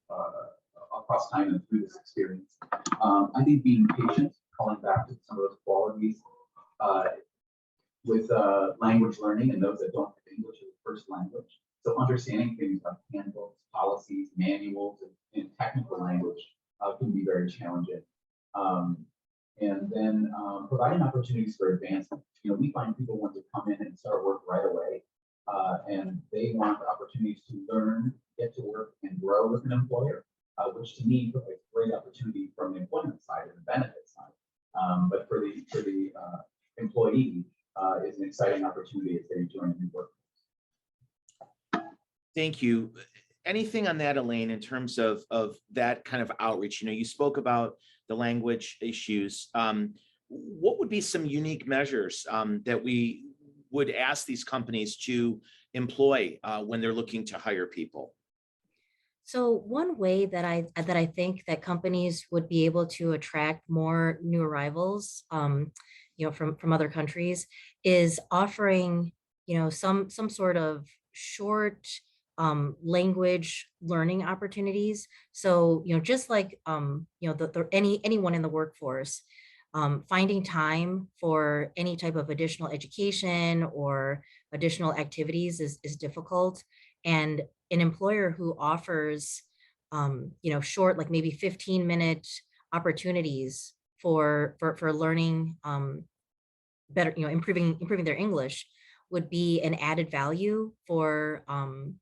across time and through this experience. I think being patient, calling back to some of those qualities with language learning and those that don't have English as a first language. So understanding things like handbooks, policies, manuals, and technical language can be very challenging. And then providing opportunities for advancement. You know, we find people want to come in and start work right away, and they want opportunities to learn, get to work, and grow with an employer, which to me provides great opportunity from the employment side and the benefit side. But for the employee, is an exciting opportunity as they join a new workforce. Thank you. Anything on that, Elaine, in terms of that kind of outreach? You know, you spoke about the language issues. What would be some unique measures that we would ask these companies to employ when they're looking to hire people? So one way that I think that companies would be able to attract more new arrivals, you know, from other countries, is offering, you know, some sort of short language learning opportunities. So, you know, just like you know, anyone in the workforce, finding time for any type of additional education or additional activities is difficult. And an employer who offers, you know, short, like maybe 15-minute opportunities for learning better, you know, improving their English would be an added value for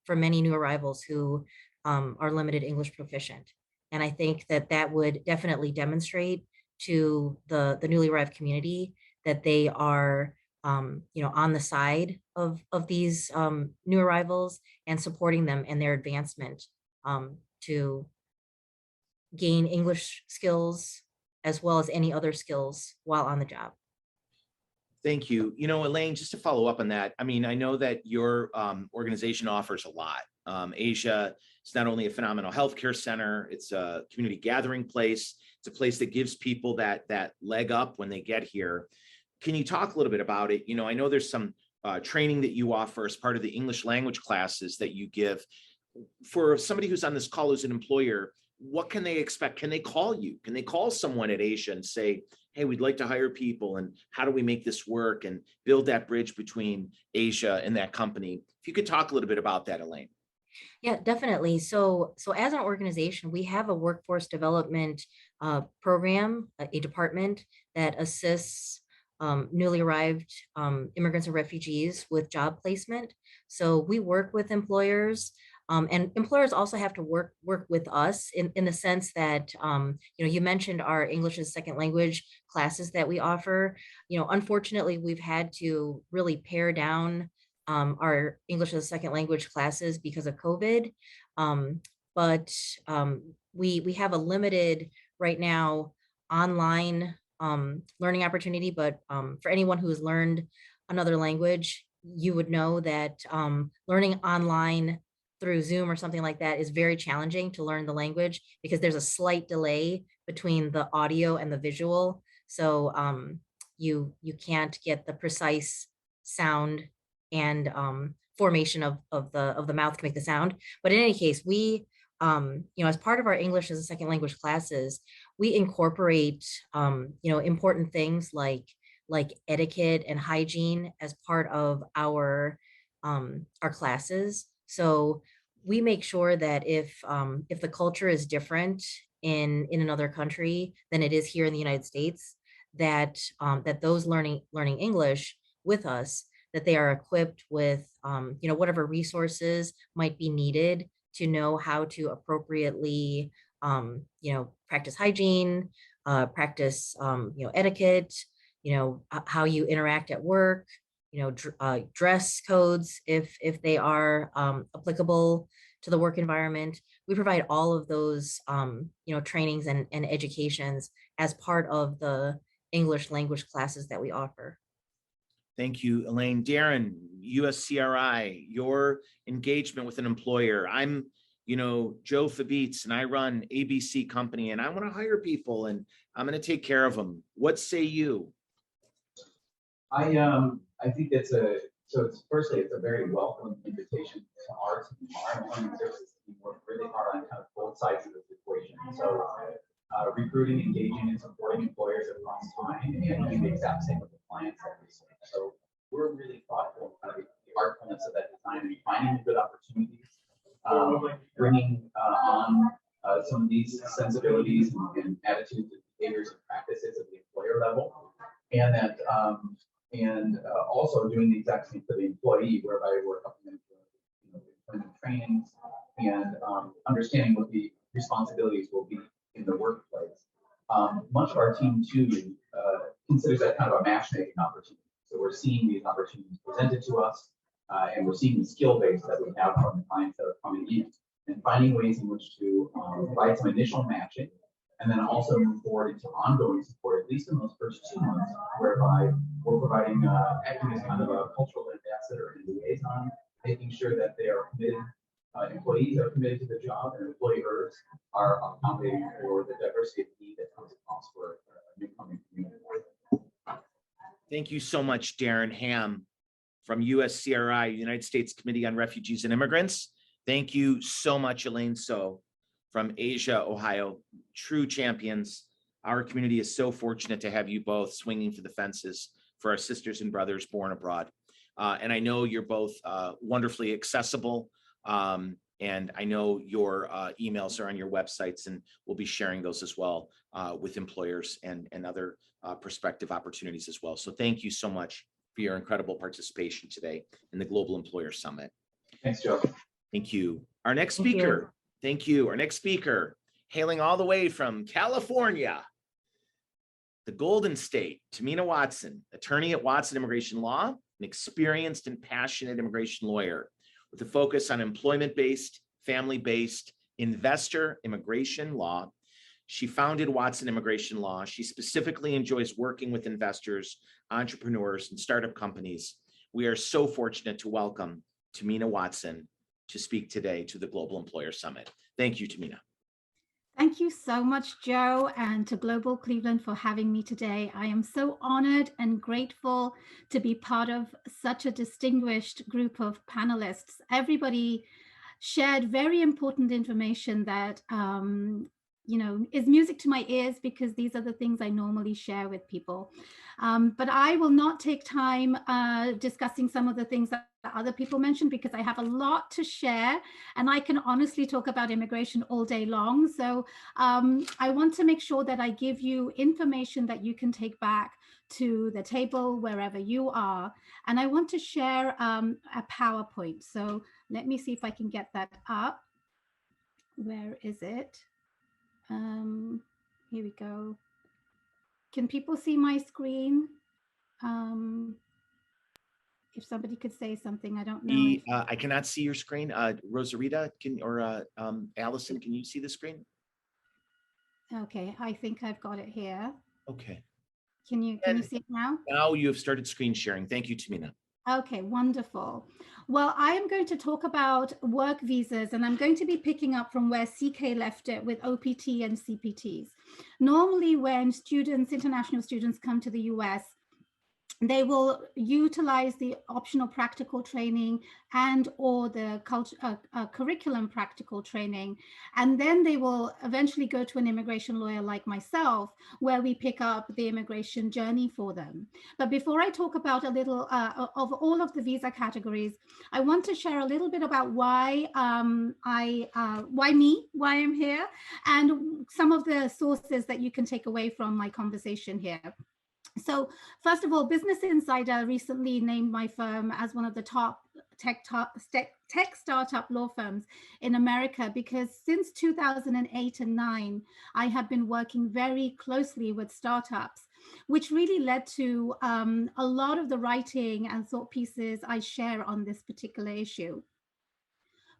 many new arrivals who are limited English proficient. And I think that would definitely demonstrate to the newly arrived community that they are, you know, on the side of these new arrivals and supporting them in their advancement to gain English skills as well as any other skills while on the job. Thank you. You know, Elaine, just to follow up on that, I mean, I know that your organization offers a lot. Asia is not only a phenomenal healthcare center, it's a community gathering place. It's a place that gives people that leg up when they get here. Can you talk a little bit about it? You know, I know there's some training that you offer as part of the English language classes that you give. For somebody who's on this call who's an employer, what can they expect? Can they call you? Can they call someone at Asia and say, hey, we'd like to hire people, and how do we make this work and build that bridge between Asia and that company? If you could talk a little bit about that, Elaine. Yeah, definitely. So as an organization, we have a workforce development program, a department that assists newly arrived immigrants and refugees with job placement. So we work with employers, and employers also have to work with us in the sense that, you mentioned our English as a second language classes that we offer. Unfortunately, we've had to really pare down our English as a second language classes because of COVID. But we have a limited right now online learning opportunity. But for anyone who has learned another language, you would know that learning online through Zoom or something like that is very challenging to learn the language because there's a slight delay between the audio and the visual. So you can't get the precise sound and formation of the mouth to make the sound. But in any case, we, as part of our English as a second language classes, we incorporate, important things like etiquette and hygiene as part of our classes. So we make sure that if the culture is different in another country than it is here in the United States, that those learning English with us, that they are equipped with whatever resources might be needed to know how to appropriately practice hygiene, practice etiquette, how you interact at work, dress codes if they are applicable to the work environment. We provide all of those trainings and educations as part of the English language classes that we offer. Thank you, Elaine. Darren, USCRI, your engagement with an employer. I'm, Joe Fabitz, and I run ABC Company, and I want to hire people, and I'm going to take care of them. What say you? I think it's firstly, it's a very welcome invitation to our team. Our employment services team work really hard on kind of both sides of this equation. So recruiting, engaging, and supporting employers across time, and doing the exact same with the clients that we serve. So we're really thoughtful of kind of the artfulness of that design and finding the good opportunities, bringing on some of these sensibilities and attitudes and behaviors and practices at the employer level, and that also doing the exact same for the employee, whereby we're helping them with employment trainings and understanding what the responsibilities will be in the workplace. Much of our team too considers that kind of a matchmaking opportunity. So we're seeing these opportunities presented to us, and we're seeing the skill base that we have from the clients that are coming in, and finding ways in which to provide some initial matching, and then also move forward into ongoing support, at least in those first 2 months, whereby we're providing acting as kind of a cultural ambassador and liaison, making sure that they are committed, employees are committed to the job, and employers are accommodating for the diversity of need that comes across for a newcoming community. Thank you so much, Darren Hamm from USCRI, United States Committee on Refugees and Immigrants. Thank you so much, Elaine Soh from Asia, Ohio. True champions. Our community is so fortunate to have you both swinging for the fences for our sisters and brothers born abroad. And I know you're both wonderfully accessible. And I know your emails are on your websites, and we'll be sharing those as well with employers and other prospective opportunities as well. So thank you so much for your incredible participation today in the Global Employer Summit. Thanks, Joe. Thank you. Our next speaker, thank you. Our next speaker, hailing all the way from California, the Golden State, Tamina Watson, attorney at Watson Immigration Law, an experienced and passionate immigration lawyer with a focus on employment-based, family-based, investor immigration law. She founded Watson Immigration Law. She specifically enjoys working with investors, entrepreneurs, and startup companies. We are so fortunate to welcome Tamina Watson to speak today to the Global Employer Summit. Thank you, Tamina. Thank you so much, Joe, and to Global Cleveland for having me today. I am so honored and grateful to be part of such a distinguished group of panelists. Everybody shared very important information that is music to my ears, because these are the things I normally share with people. But I will not take time discussing some of the things that other people mentioned, because I have a lot to share, and I can honestly talk about immigration all day long. So I want to make sure that I give you information that you can take back to the table wherever you are. And I want to share a PowerPoint. So let me see if I can get that up. Where is it? Here we go. Can people see my screen? If somebody could say something, I don't know. I cannot see your screen. Rosarita, Allison, can you see the screen? Okay, I think I've got it here. Okay. Can you see it now? Now you have started screen sharing. Thank you, Tamina. Okay, wonderful. Well, I am going to talk about work visas, and I'm going to be picking up from where CK left it with OPT and CPTs. Normally, when students, international students, come to the US, they will utilize the optional practical training and or the curriculum practical training. And then they will eventually go to an immigration lawyer like myself, where we pick up the immigration journey for them. But before I talk about a little of all of the visa categories, I want to share a little bit about why why I'm here, and some of the sources that you can take away from my conversation here. So first of all, Business Insider recently named my firm as one of the top tech startup law firms in America, because since 2008 and 9, I have been working very closely with startups, which really led to a lot of the writing and thought pieces I share on this particular issue.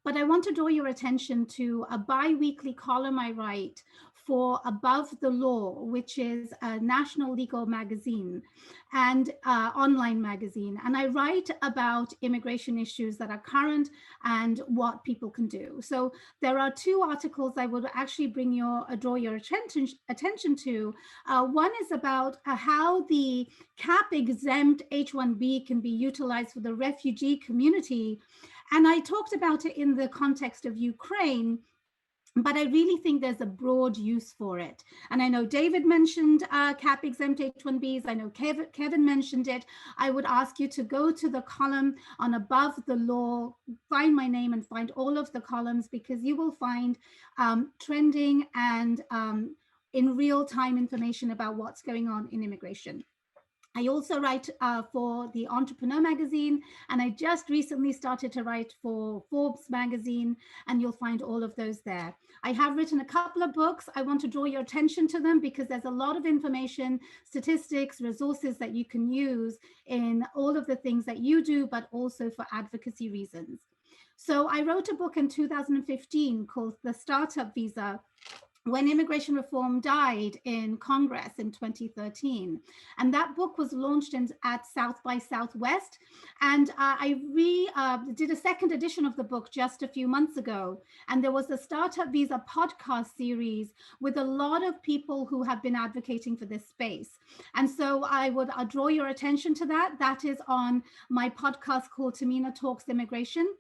But I want to draw your attention to a bi-weekly column I write for Above the Law, which is a national legal magazine and online magazine. And I write about immigration issues that are current and what people can do. So there are 2 articles I would actually draw your attention to. One is about how the CAP exempt H1b can be utilized for the refugee community. And I talked about it in the context of Ukraine, but I really think there's a broad use for it. And I know David mentioned CAP exempt H1bs. I know Kevin mentioned it. I would ask you to go to the column on Above the Law, find my name and find all of the columns, because you will find trending and in real time information about what's going on in immigration. I also write for the Entrepreneur magazine, and I just recently started to write for Forbes magazine, and you'll find all of those there. I have written a couple of books. I want to draw your attention to them because there's a lot of information, statistics, resources that you can use in all of the things that you do, but also for advocacy reasons. So I wrote a book in 2015 called The Startup Visa, when immigration reform died in Congress in 2013. And that book was launched at South by Southwest. And I did a second edition of the book just a few months ago. And there was a Startup Visa podcast series with a lot of people who have been advocating for this space. And so I'll draw your attention to that. That is on my podcast called Tamina Talks Immigration.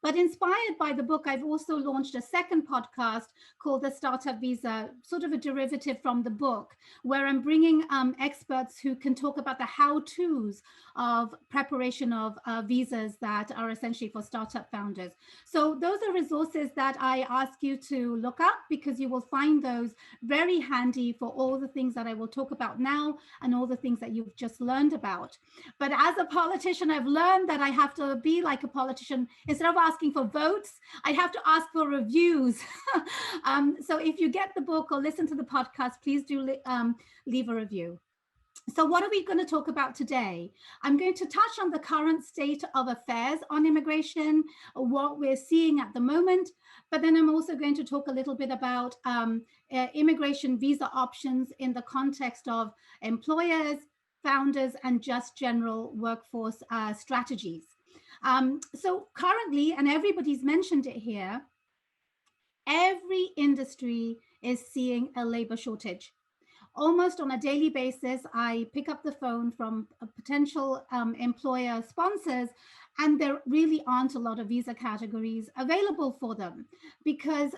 But inspired by the book, I've also launched a second podcast called The Startup Visa, sort of a derivative from the book, where I'm bringing experts who can talk about the how-tos of preparation of visas that are essentially for startup founders. So those are resources that I ask you to look up, because you will find those very handy for all the things that I will talk about now and all the things that you've just learned about. But as a politician, I've learned that I have to be like a politician. Instead of asking for votes, I have to ask for reviews. So if you get the book or listen to the podcast, please do leave a review. So what are we going to talk about today? I'm going to touch on the current state of affairs on immigration, what we're seeing at the moment, but then I'm also going to talk a little bit about immigration visa options in the context of employers, founders, and just general workforce strategies. So currently, and everybody's mentioned it here, every industry is seeing a labor shortage. Almost on a daily basis, I pick up the phone from potential employer sponsors, and there really aren't a lot of visa categories available for them because,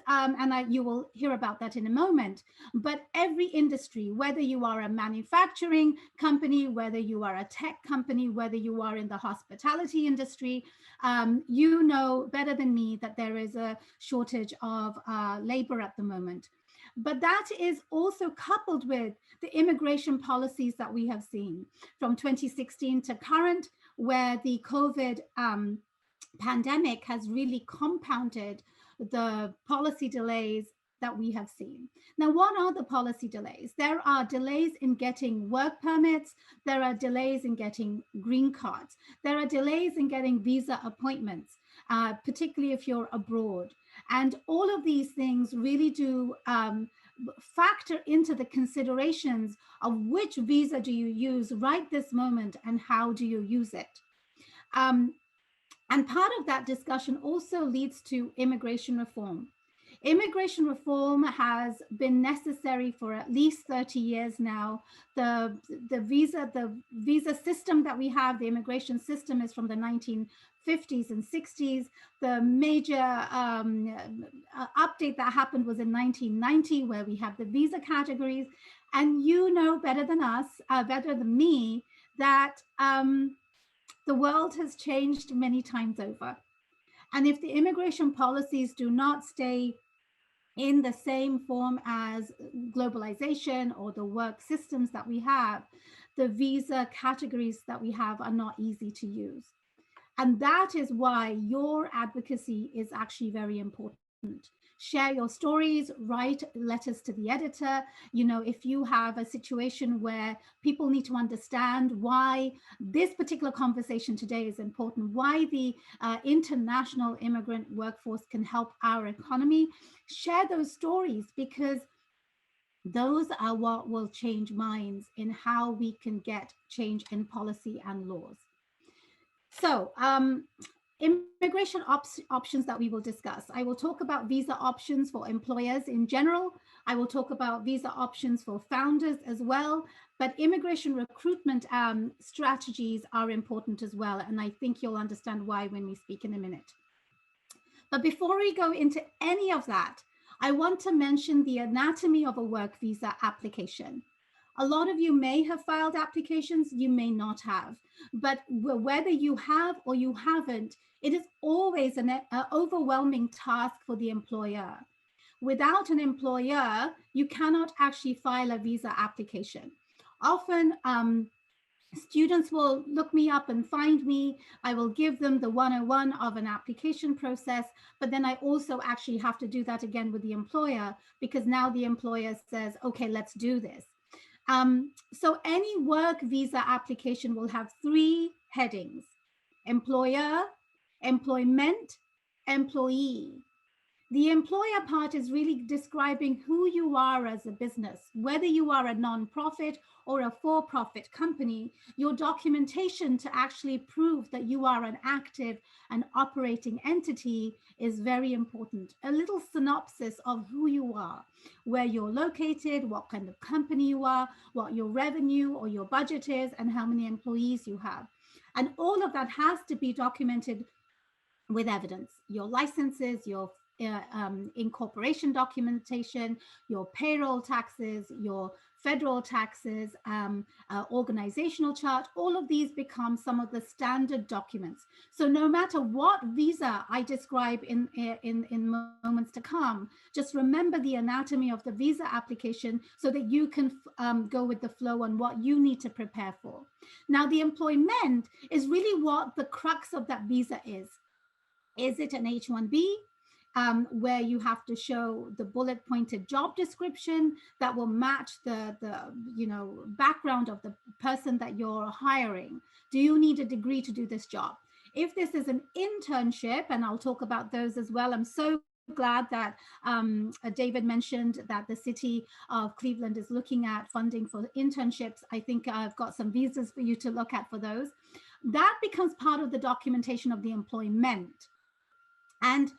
you will hear about that in a moment, but every industry, whether you are a manufacturing company, whether you are a tech company, whether you are in the hospitality industry, you know better than me that there is a shortage of labor at the moment. But that is also coupled with the immigration policies that we have seen from 2016 to current, where the COVID pandemic has really compounded the policy delays that we have seen. Now, what are the policy delays? There are delays in getting work permits. There are delays in getting green cards. There are delays in getting visa appointments, particularly if you're abroad. And all of these things really do factor into the considerations of which visa do you use right this moment and how do you use it. And part of that discussion also leads to immigration reform. Immigration reform has been necessary for at least 30 years now. The visa system that we have, the immigration system, is from the 1950s and 60s. The major update that happened was in 1990, where we have the visa categories. And you know better than us, better than me, that the world has changed many times over. And if the immigration policies do not stay in the same form as globalization or the work systems that we have, the visa categories that we have are not easy to use. And that is why your advocacy is actually very important. Share your stories, write letters to the editor. You know, if you have a situation where people need to understand why this particular conversation today is important, why the international immigrant workforce can help our economy, share those stories, because those are what will change minds in how we can get change in policy and laws. So, immigration options that we will discuss. I will talk about visa options for employers in general. I will talk about visa options for founders as well, but immigration recruitment strategies are important as well. And I think you'll understand why when we speak in a minute. But before we go into any of that, I want to mention the anatomy of a work visa application. A lot of you may have filed applications, you may not have, but whether you have or you haven't, it is always an overwhelming task for the employer. Without an employer, you cannot actually file a visa application. Often, students will look me up and find me. I will give them the 101 of an application process, but then I also actually have to do that again with the employer, because now the employer says, okay, let's do this. So any work visa application will have 3 headings: employer, employment, employee. The employer part is really describing who you are as a business. Whether you are a non-profit or a for-profit company, your documentation to actually prove that you are an active and operating entity is very important. A little synopsis of who you are, where you're located, what kind of company you are, what your revenue or your budget is, and how many employees you have. And all of that has to be documented with evidence: your licenses, your incorporation documentation, your payroll taxes, your federal taxes, organizational chart. All of these become some of the standard documents. So no matter what visa I describe in moments to come, just remember the anatomy of the visa application so that you can go with the flow on what you need to prepare for. Now, the employment is really what the crux of that visa is. Is it an H1b? Where you have to show the bullet pointed job description that will match the background of the person that you're hiring. Do you need a degree to do this job? If this is an internship, and I'll talk about those as well, I'm so glad that David mentioned that the city of Cleveland is looking at funding for internships. I think I've got some visas for you to look at for those. That becomes part of the documentation of the employment. And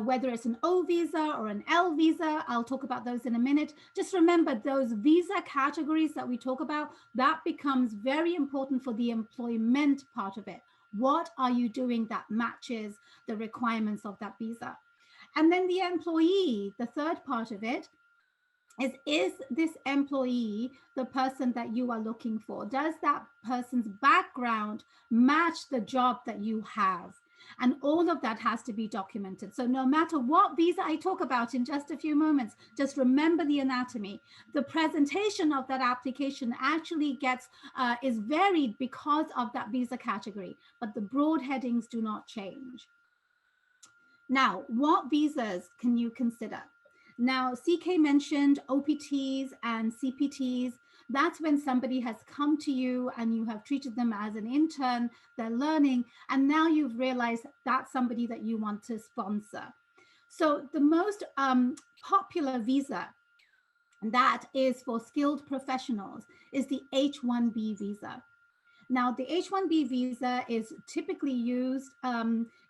whether it's an O visa or an L visa, I'll talk about those in a minute. Just remember those visa categories that we talk about, that becomes very important for the employment part of it. What are you doing that matches the requirements of that visa? And then the employee, the third part of it, is this employee the person that you are looking for? Does that person's background match the job that you have? And all of that has to be documented. So no matter what visa I talk about in just a few moments, just remember the anatomy. The presentation of that application actually is varied because of that visa category, but the broad headings do not change. Now, what visas can you consider? Now, CK mentioned OPTs and CPTs. That's when somebody has come to you and you have treated them as an intern, they're learning, and now you've realized that's somebody that you want to sponsor. So the most popular visa that is for skilled professionals is the H1b visa. Now, the H1b visa is typically used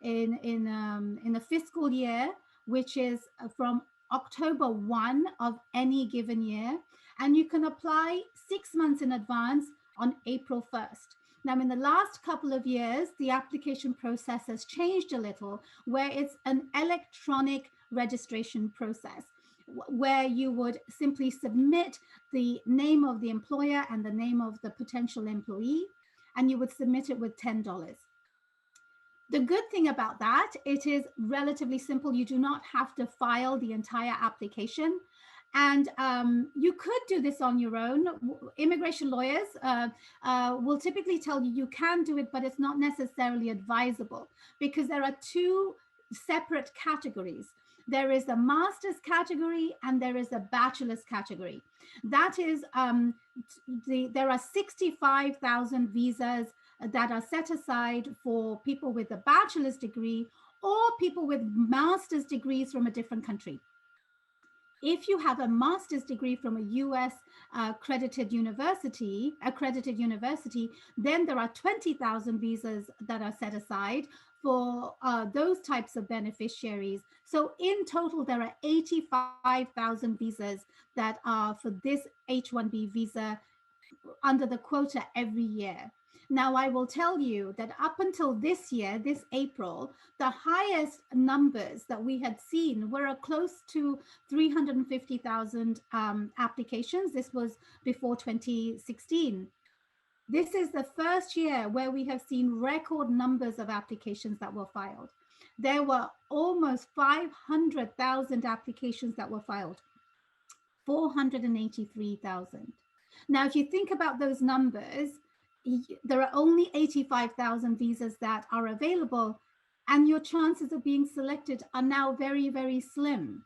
in a fiscal year, which is from October 1 of any given year, and you can apply 6 months in advance on April 1st. Now, in the last couple of years, the application process has changed a little, where it's an electronic registration process, where you would simply submit the name of the employer and the name of the potential employee, and you would submit it with $10. The good thing about that, it is relatively simple. You do not have to file the entire application. And you could do this on your own. Immigration lawyers will typically tell you you can do it, but it's not necessarily advisable because there are two separate categories. There is a master's category and there is a bachelor's category. That is, there are 65,000 visas that are set aside for people with a bachelor's degree or people with master's degrees from a different country. If you have a master's degree from a US accredited university, then there are 20,000 visas that are set aside for those types of beneficiaries. So in total, there are 85,000 visas that are for this H1b visa under the quota every year. Now, I will tell you that up until this year, this April, the highest numbers that we had seen were close to 350,000 applications. This was before 2016. This is the first year where we have seen record numbers of applications that were filed. There were almost 500,000 applications that were filed, 483,000. Now, if you think about those numbers, there are only 85,000 visas that are available, and your chances of being selected are now very, very slim.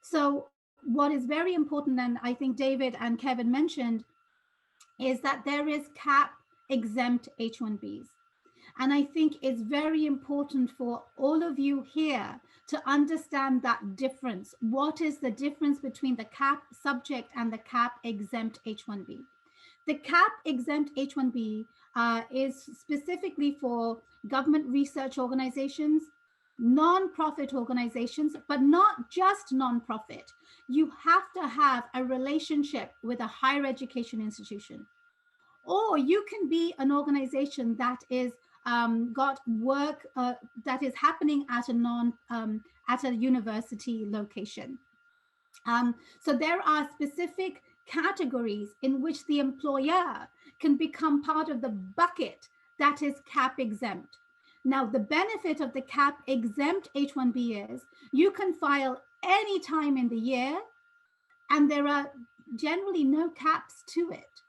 So what is very important, and I think David and Kevin mentioned, is that there is CAP exempt H1Bs. And I think it's very important for all of you here to understand that difference. What is the difference between the CAP subject and the CAP exempt H1B? The CAP exempt H1B is specifically for government research organizations, non-profit organizations, but not just non-profit. You have to have a relationship with a higher education institution. Or you can be an organization that is got work that is happening at a university location. So there are specific categories in which the employer can become part of the bucket that is CAP exempt. Now, the benefit of the CAP exempt H1B is you can file any time in the year, and there are generally no caps to it.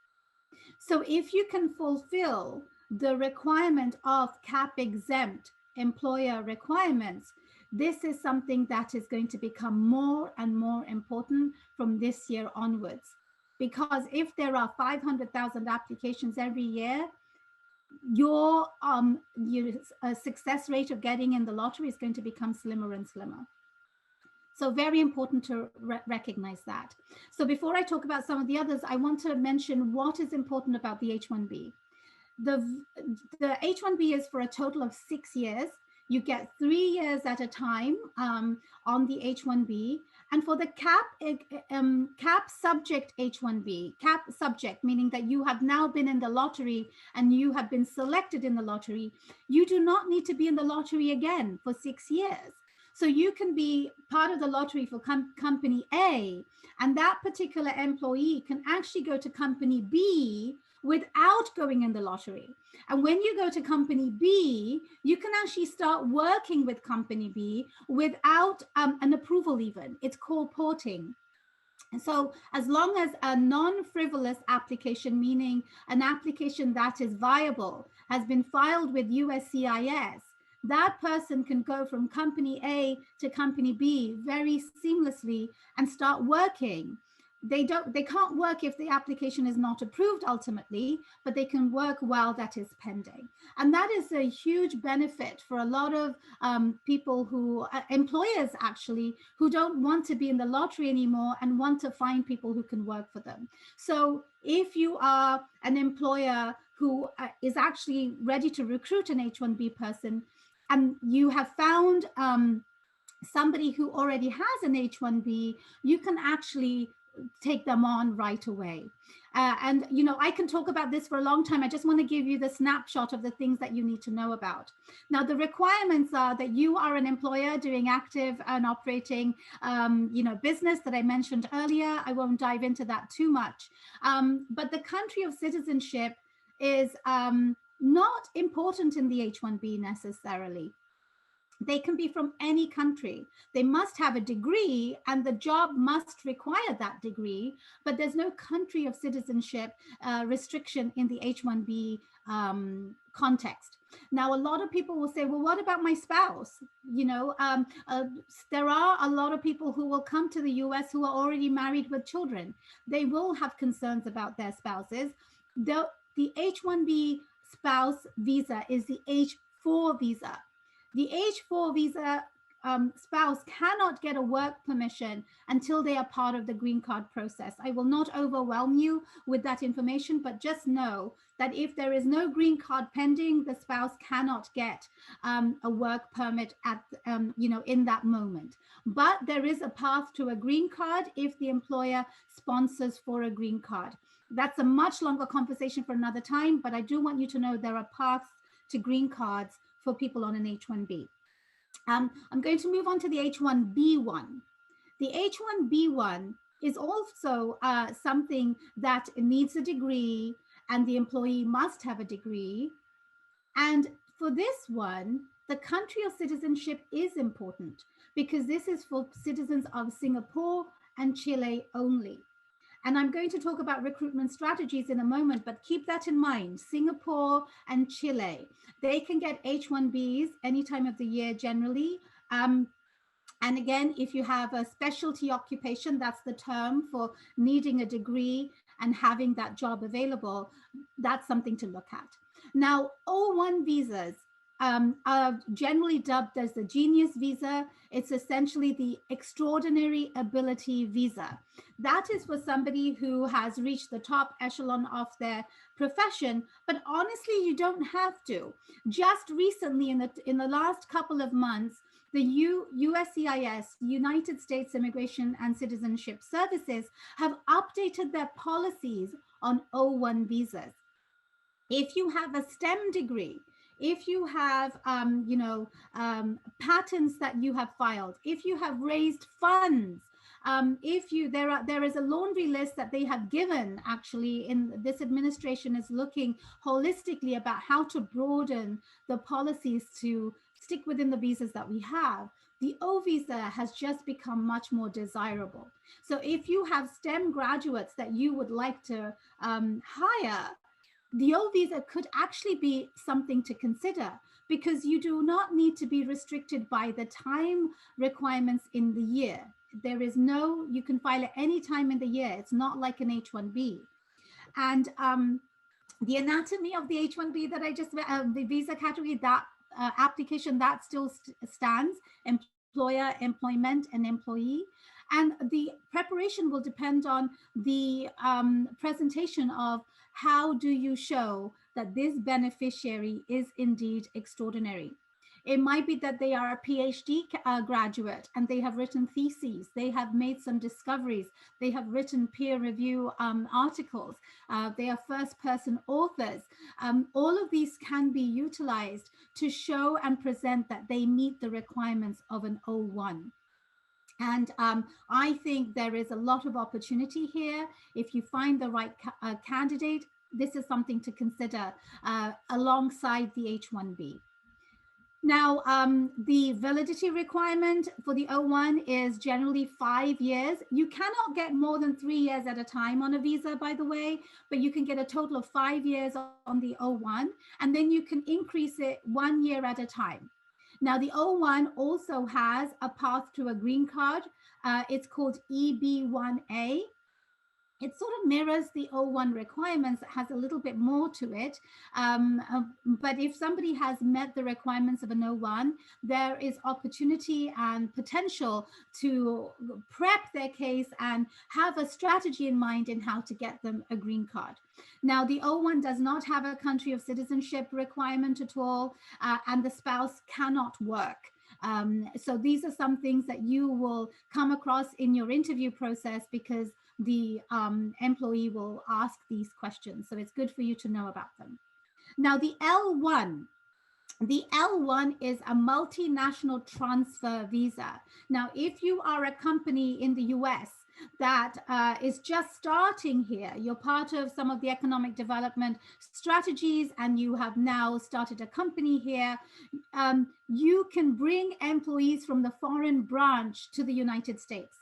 So if you can fulfill the requirement of CAP exempt employer requirements, this is something that is going to become more and more important from this year onwards. Because if there are 500,000 applications every year, your success rate of getting in the lottery is going to become slimmer and slimmer. So very important to recognize that. So before I talk about some of the others, I want to mention what is important about the H1B. The H1B is for a total of 6 years. You get 3 years at a time on the H1B. And for the CAP subject H1B, CAP subject, meaning that you have now been in the lottery and you have been selected in the lottery, you do not need to be in the lottery again for 6 years. So you can be part of the lottery for company A, and that particular employee can actually go to company B without going in the lottery. And when you go to company B, you can actually start working with company B without an approval even. It's called porting. And so as long as a non-frivolous application, meaning an application that is viable, has been filed with USCIS, that person can go from company A to company B very seamlessly and start working. They can't work if the application is not approved ultimately, but they can work while that is pending. And that is a huge benefit for a lot of people who, employers actually, who don't want to be in the lottery anymore and want to find people who can work for them. So if you are an employer who is actually ready to recruit an H1b person, and you have found somebody who already has an H1b, you can actually take them on right away. And, you know, I can talk about this for a long time. I just want to give you the snapshot of the things that you need to know about. Now, the requirements are that you are an employer doing active and operating, you know, business that I mentioned earlier. I won't dive into that too much. But the country of citizenship is not important in the H1b necessarily. They can be from any country. They must have a degree and the job must require that degree, but there's no country of citizenship restriction in the H1b context. Now, a lot of people will say, well, what about my spouse? You know, there are a lot of people who will come to the US who are already married with children. They will have concerns about their spouses. The H1b spouse visa is the H4 visa. The H4 visa spouse cannot get a work permission until they are part of the green card process. I will not overwhelm you with that information, but just know that if there is no green card pending, the spouse cannot get a work permit at, you know, in that moment. But there is a path to a green card if the employer sponsors for a green card. That's a much longer conversation for another time, but I do want you to know there are paths to green cards for people on an H1b. I'm going to move on to the H1b1. The H1b1 is also something that needs a degree and the employee must have a degree. And for this one, the country of citizenship is important because this is for citizens of Singapore and Chile only. And I'm going to talk about recruitment strategies in a moment, but keep that in mind. Singapore and Chile, they can get H1Bs any time of the year generally. And again, if you have a specialty occupation, that's the term for needing a degree and having that job available, that's something to look at. Now, O1 visas are generally dubbed as the genius visa. It's essentially the extraordinary ability visa. That is for somebody who has reached the top echelon of their profession, but honestly, you don't have to. Just recently, in the last couple of months, the USCIS, United States Immigration and Citizenship Services, have updated their policies on O1 visas. If you have a STEM degree, if you have, you know, patents that you have filed, if you have raised funds, if you, there is a laundry list that they have given, actually, in this administration is looking holistically about how to broaden the policies to stick within the visas that we have. The O visa has just become much more desirable. So if you have STEM graduates that you would like to hire, the O visa could actually be something to consider because you do not need to be restricted by the time requirements in the year. There is no, you can file at any time in the year. It's not like an H1B. And the anatomy of the H1B that I just, the visa category, that application, that still stands, employer, employment, and employee. And the preparation will depend on the presentation of how do you show that this beneficiary is indeed extraordinary. It might be that they are a PhD graduate and they have written theses, they have made some discoveries, they have written peer review articles, they are first-person authors. All of these can be utilized to show and present that they meet the requirements of an O1. And I think there is a lot of opportunity here. If you find the right candidate, this is something to consider alongside the H1b. Now, the validity requirement for the O1 is generally 5 years. You cannot get more than 3 years at a time on a visa, by the way, but you can get a total of 5 years on the O1, and then you can increase it 1 year at a time. Now, the O1 also has a path to a green card. It's called EB1A. It sort of mirrors the O1 requirements, it has a little bit more to it. But if somebody has met the requirements of an O1, there is opportunity and potential to prep their case and have a strategy in mind in how to get them a green card. Now, the O1 does not have a country of citizenship requirement at all, and the spouse cannot work. So these are some things that you will come across in your interview process, because the employee will ask these questions. So it's good for you to know about them. Now, the L1 is a multinational transfer visa. Now, if you are a company in the US that is just starting here, you're part of some of the economic development strategies, and you have now started a company here, you can bring employees from the foreign branch to the United States.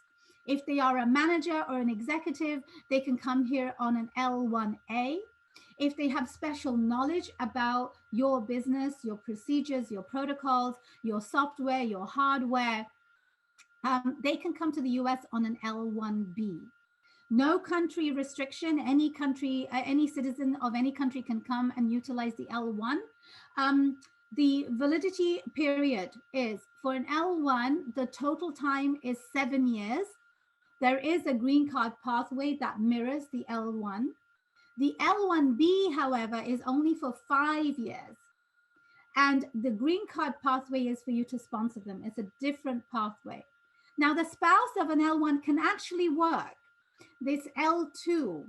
If they are a manager or an executive, they can come here on an L1A. If they have special knowledge about your business, your procedures, your protocols, your software, your hardware, they can come to the US on an L1B. No country restriction, any country, any citizen of any country can come and utilize the L1. The validity period is, for an L1, the total time is 7 years. There is a green card pathway that mirrors the L1. The L1B, however, is only for 5 years. And the green card pathway is for you to sponsor them. It's a different pathway. Now, the spouse of an L1 can actually work this L2.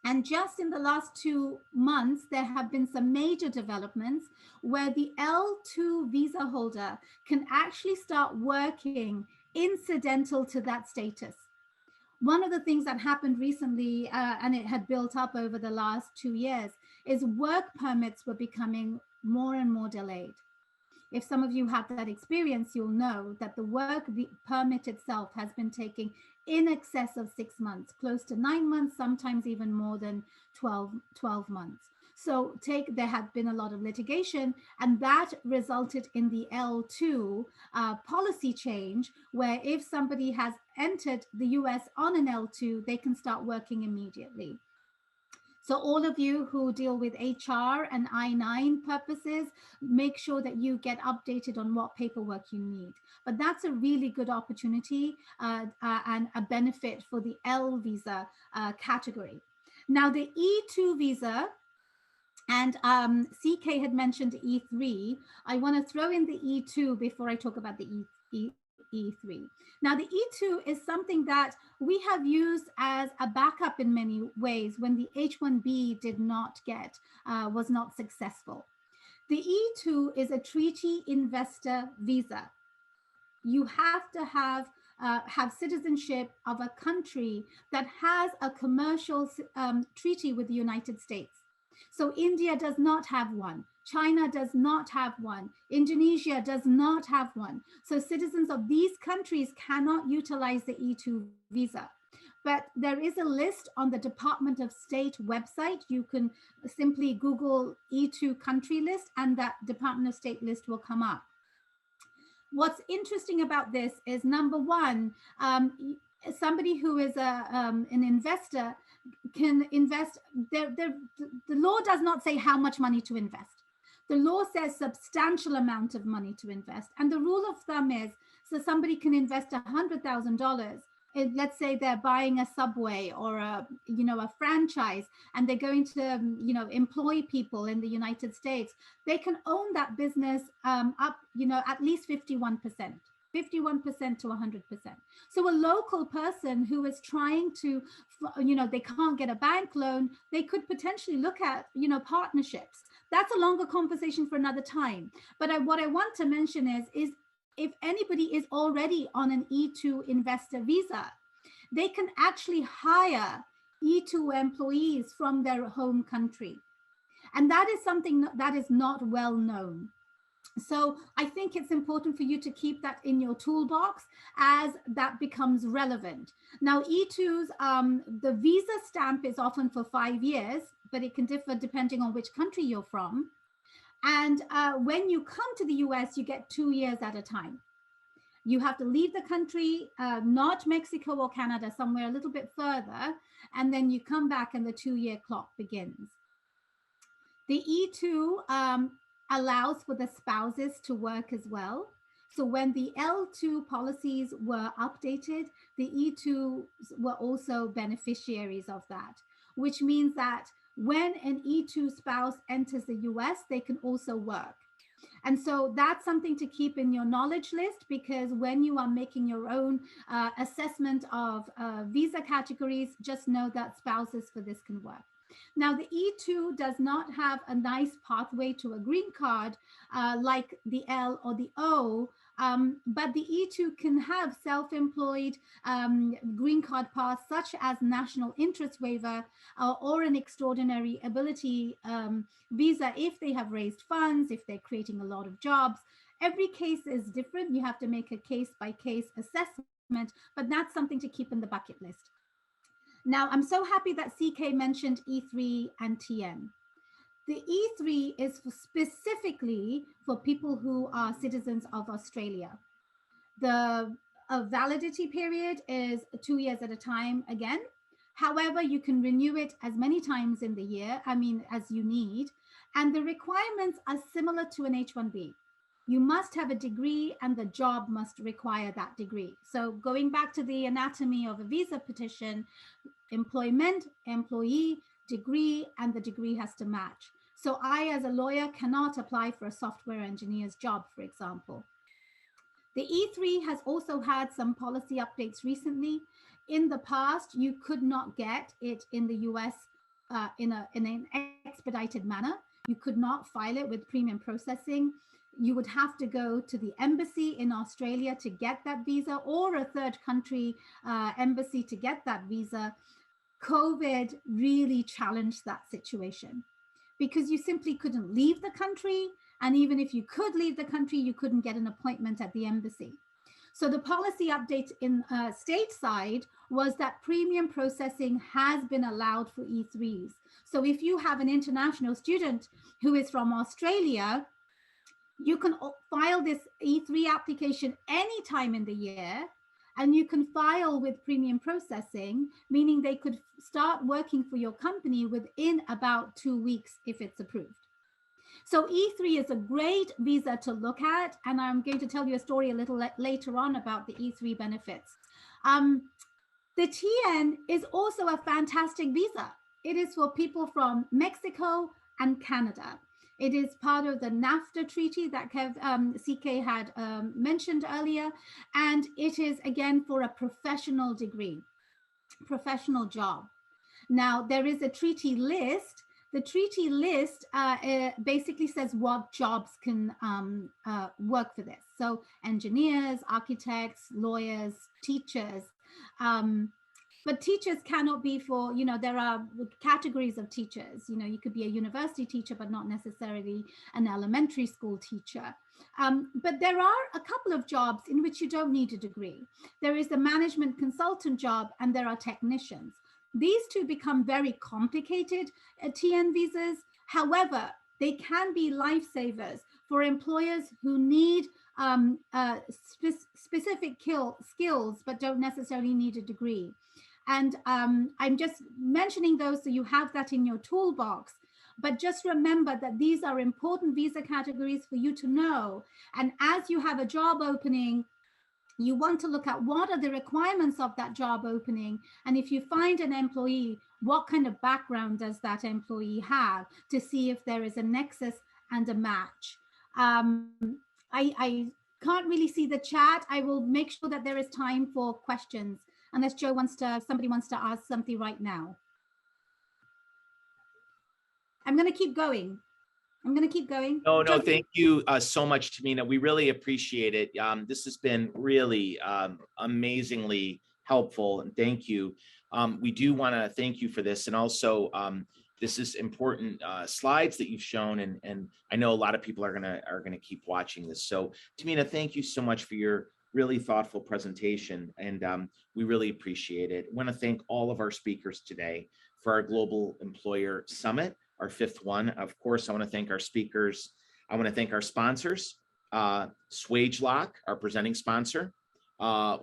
And just in the last 2 months, there have been some major developments where the L2 visa holder can actually start working incidental to that status. One of the things that happened recently, and it had built up over the last 2 years, is work permits were becoming more and more delayed. If some of you have that experience, you'll know that the work permit itself has been taking in excess of 6 months, close to 9 months, sometimes even more than 12 months. So there had been a lot of litigation, and that resulted in the L2 policy change, where if somebody has entered the US on an L2, they can start working immediately. So all of you who deal with HR and I-9 purposes, make sure that you get updated on what paperwork you need. But that's a really good opportunity and a benefit for the L visa category. Now, the E2 visa, and CK had mentioned E3. I want to throw in the E2 before I talk about the E3. Now, the E2 is something that we have used as a backup in many ways when the H1b did not was not successful. The E2 is a treaty investor visa. You have to have citizenship of a country that has a commercial treaty with the United States. So India does not have one. China does not have one. Indonesia does not have one. So citizens of these countries cannot utilize the E2 visa. But there is a list on the Department of State website. You can simply Google E2 country list, and that Department of State list will come up. What's interesting about this is, number one, somebody who is an investor can invest. The law does not say how much money to invest. The law says substantial amount of money to invest. And the rule of thumb is, so somebody can invest $100,000. Let's say they're buying a Subway or a franchise, and they're going to, employ people in the United States. They can own that business up, at least 51%. 51% to 100%. So a local person who is trying to, they can't get a bank loan, they could potentially look at, partnerships. That's a longer conversation for another time. But what I want to mention is if anybody is already on an E2 investor visa, they can actually hire E2 employees from their home country. And that is something that is not well known. So I think it's important for you to keep that in your toolbox as that becomes relevant. Now, E2s, the visa stamp is often for 5 years, but it can differ depending on which country you're from. And when you come to the US, you get 2 years at a time. You have to leave the country, not Mexico or Canada, somewhere a little bit further, and then you come back and the 2-year clock begins. The E2 allows for the spouses to work as well. So when the L2 policies were updated, the E2s were also beneficiaries of that, which means that when an E2 spouse enters the US, they can also work. And so that's something to keep in your knowledge list, because when you are making your own assessment of visa categories, just know that spouses for this can work. Now, the E2 does not have a nice pathway to a green card like the L or the O, but the E2 can have self-employed green card paths such as national interest waiver or an extraordinary ability visa if they have raised funds, if they're creating a lot of jobs. Every case is different. You have to make a case-by-case assessment, but that's something to keep in the bucket list. Now, I'm so happy that CK mentioned E3 and TN. The E3 is specifically for people who are citizens of Australia. The validity period is 2 years at a time again. However, you can renew it as many times in the year, as you need. And the requirements are similar to an H1b. You must have a degree and the job must require that degree. So going back to the anatomy of a visa petition, employment, employee, degree, and the degree has to match. So I, as a lawyer, cannot apply for a software engineer's job, for example. The E3 has also had some policy updates recently. In the past, you could not get it in the US in an expedited manner. You could not file it with premium processing. You would have to go to the embassy in Australia to get that visa, or a third country embassy to get that visa. COVID really challenged that situation because you simply couldn't leave the country. And even if you could leave the country, you couldn't get an appointment at the embassy. So the policy update in stateside was that premium processing has been allowed for E3s. So if you have an international student who is from Australia, you can file this E3 application anytime in the year, and you can file with premium processing, meaning they could start working for your company within about 2 weeks if it's approved. So E3 is a great visa to look at, and I'm going to tell you a story a little later on about the E3 benefits. The TN is also a fantastic visa. It is for people from Mexico and Canada. It is part of the NAFTA treaty that CK had mentioned earlier, and it is again for a professional degree, professional job. Now, there is a treaty list. The treaty list basically says what jobs can work for this. So engineers, architects, lawyers, teachers. But teachers cannot be for, there are categories of teachers. You could be a university teacher, but not necessarily an elementary school teacher. But there are a couple of jobs in which you don't need a degree. There is a management consultant job, and there are technicians. These two become very complicated TN visas. However, they can be lifesavers for employers who need specific skills, but don't necessarily need a degree. And I'm just mentioning those so you have that in your toolbox. But just remember that these are important visa categories for you to know. And as you have a job opening, you want to look at what are the requirements of that job opening. And if you find an employee, what kind of background does that employee have, to see if there is a nexus and a match. I can't really see the chat. I will make sure that there is time for questions, unless somebody wants to ask something right now. I'm going to keep going. No, thank you so much, Tamina. We really appreciate it. This has been really amazingly helpful, and thank you. We do want to thank you for this, and also this is important slides that you've shown, and I know a lot of people are gonna keep watching this. So Tamina, thank you so much for your really thoughtful presentation, and we really appreciate it. I want to thank all of our speakers today for our Global Employer Summit, our 5th one. Of course, I want to thank our speakers. I want to thank our sponsors, SwageLock, our presenting sponsor,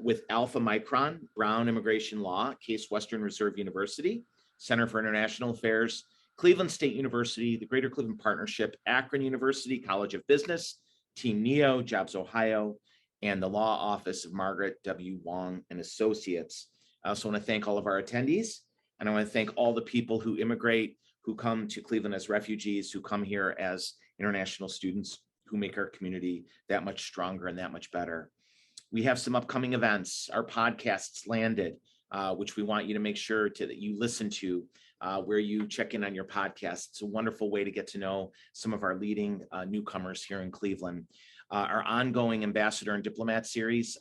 with Alpha Micron, Brown Immigration Law, Case Western Reserve University, Center for International Affairs, Cleveland State University, the Greater Cleveland Partnership, Akron University, College of Business, Team Neo, Jobs Ohio, and the Law Office of Margaret W. Wong and Associates. I also want to thank all of our attendees, and I want to thank all the people who immigrate, who come to Cleveland as refugees, who come here as international students, who make our community that much stronger and that much better. We have some upcoming events. Our podcasts landed, which we want you to make sure that you listen to, where you check in on your podcast. It's a wonderful way to get to know some of our leading newcomers here in Cleveland. Our ongoing ambassador and diplomat series,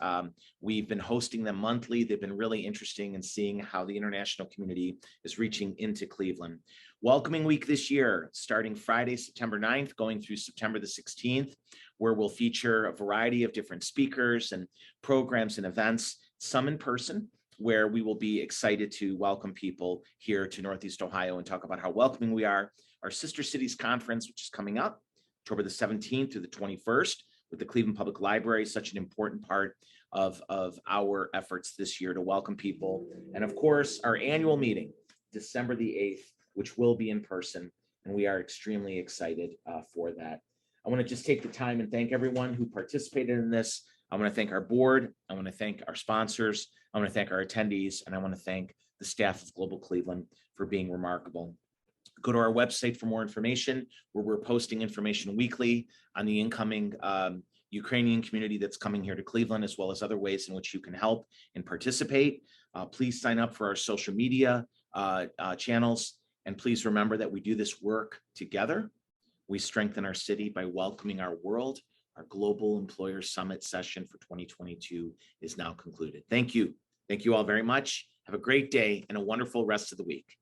we've been hosting them monthly. They've been really interesting in seeing how the international community is reaching into Cleveland. Welcoming Week this year, starting Friday, September 9th, going through September the 16th, where we'll feature a variety of different speakers and programs and events, some in person, where we will be excited to welcome people here to Northeast Ohio and talk about how welcoming we are. Our Sister Cities Conference, which is coming up October the 17th through the 21st, with the Cleveland Public Library, such an important part of our efforts this year to welcome people. And of course, our annual meeting, December the 8th, which will be in person, and we are extremely excited for that. I want to just take the time and thank everyone who participated in this. I want to thank our board. I want to thank our sponsors. I want to thank our attendees, and I want to thank the staff of Global Cleveland for being remarkable. Go to our website for more information, where we're posting information weekly on the incoming Ukrainian community that's coming here to Cleveland, as well as other ways in which you can help and participate. Please sign up for our social media channels. And please remember that we do this work together. We strengthen our city by welcoming our world. Our Global Employer Summit session for 2022 is now concluded. Thank you. Thank you all very much. Have a great day and a wonderful rest of the week.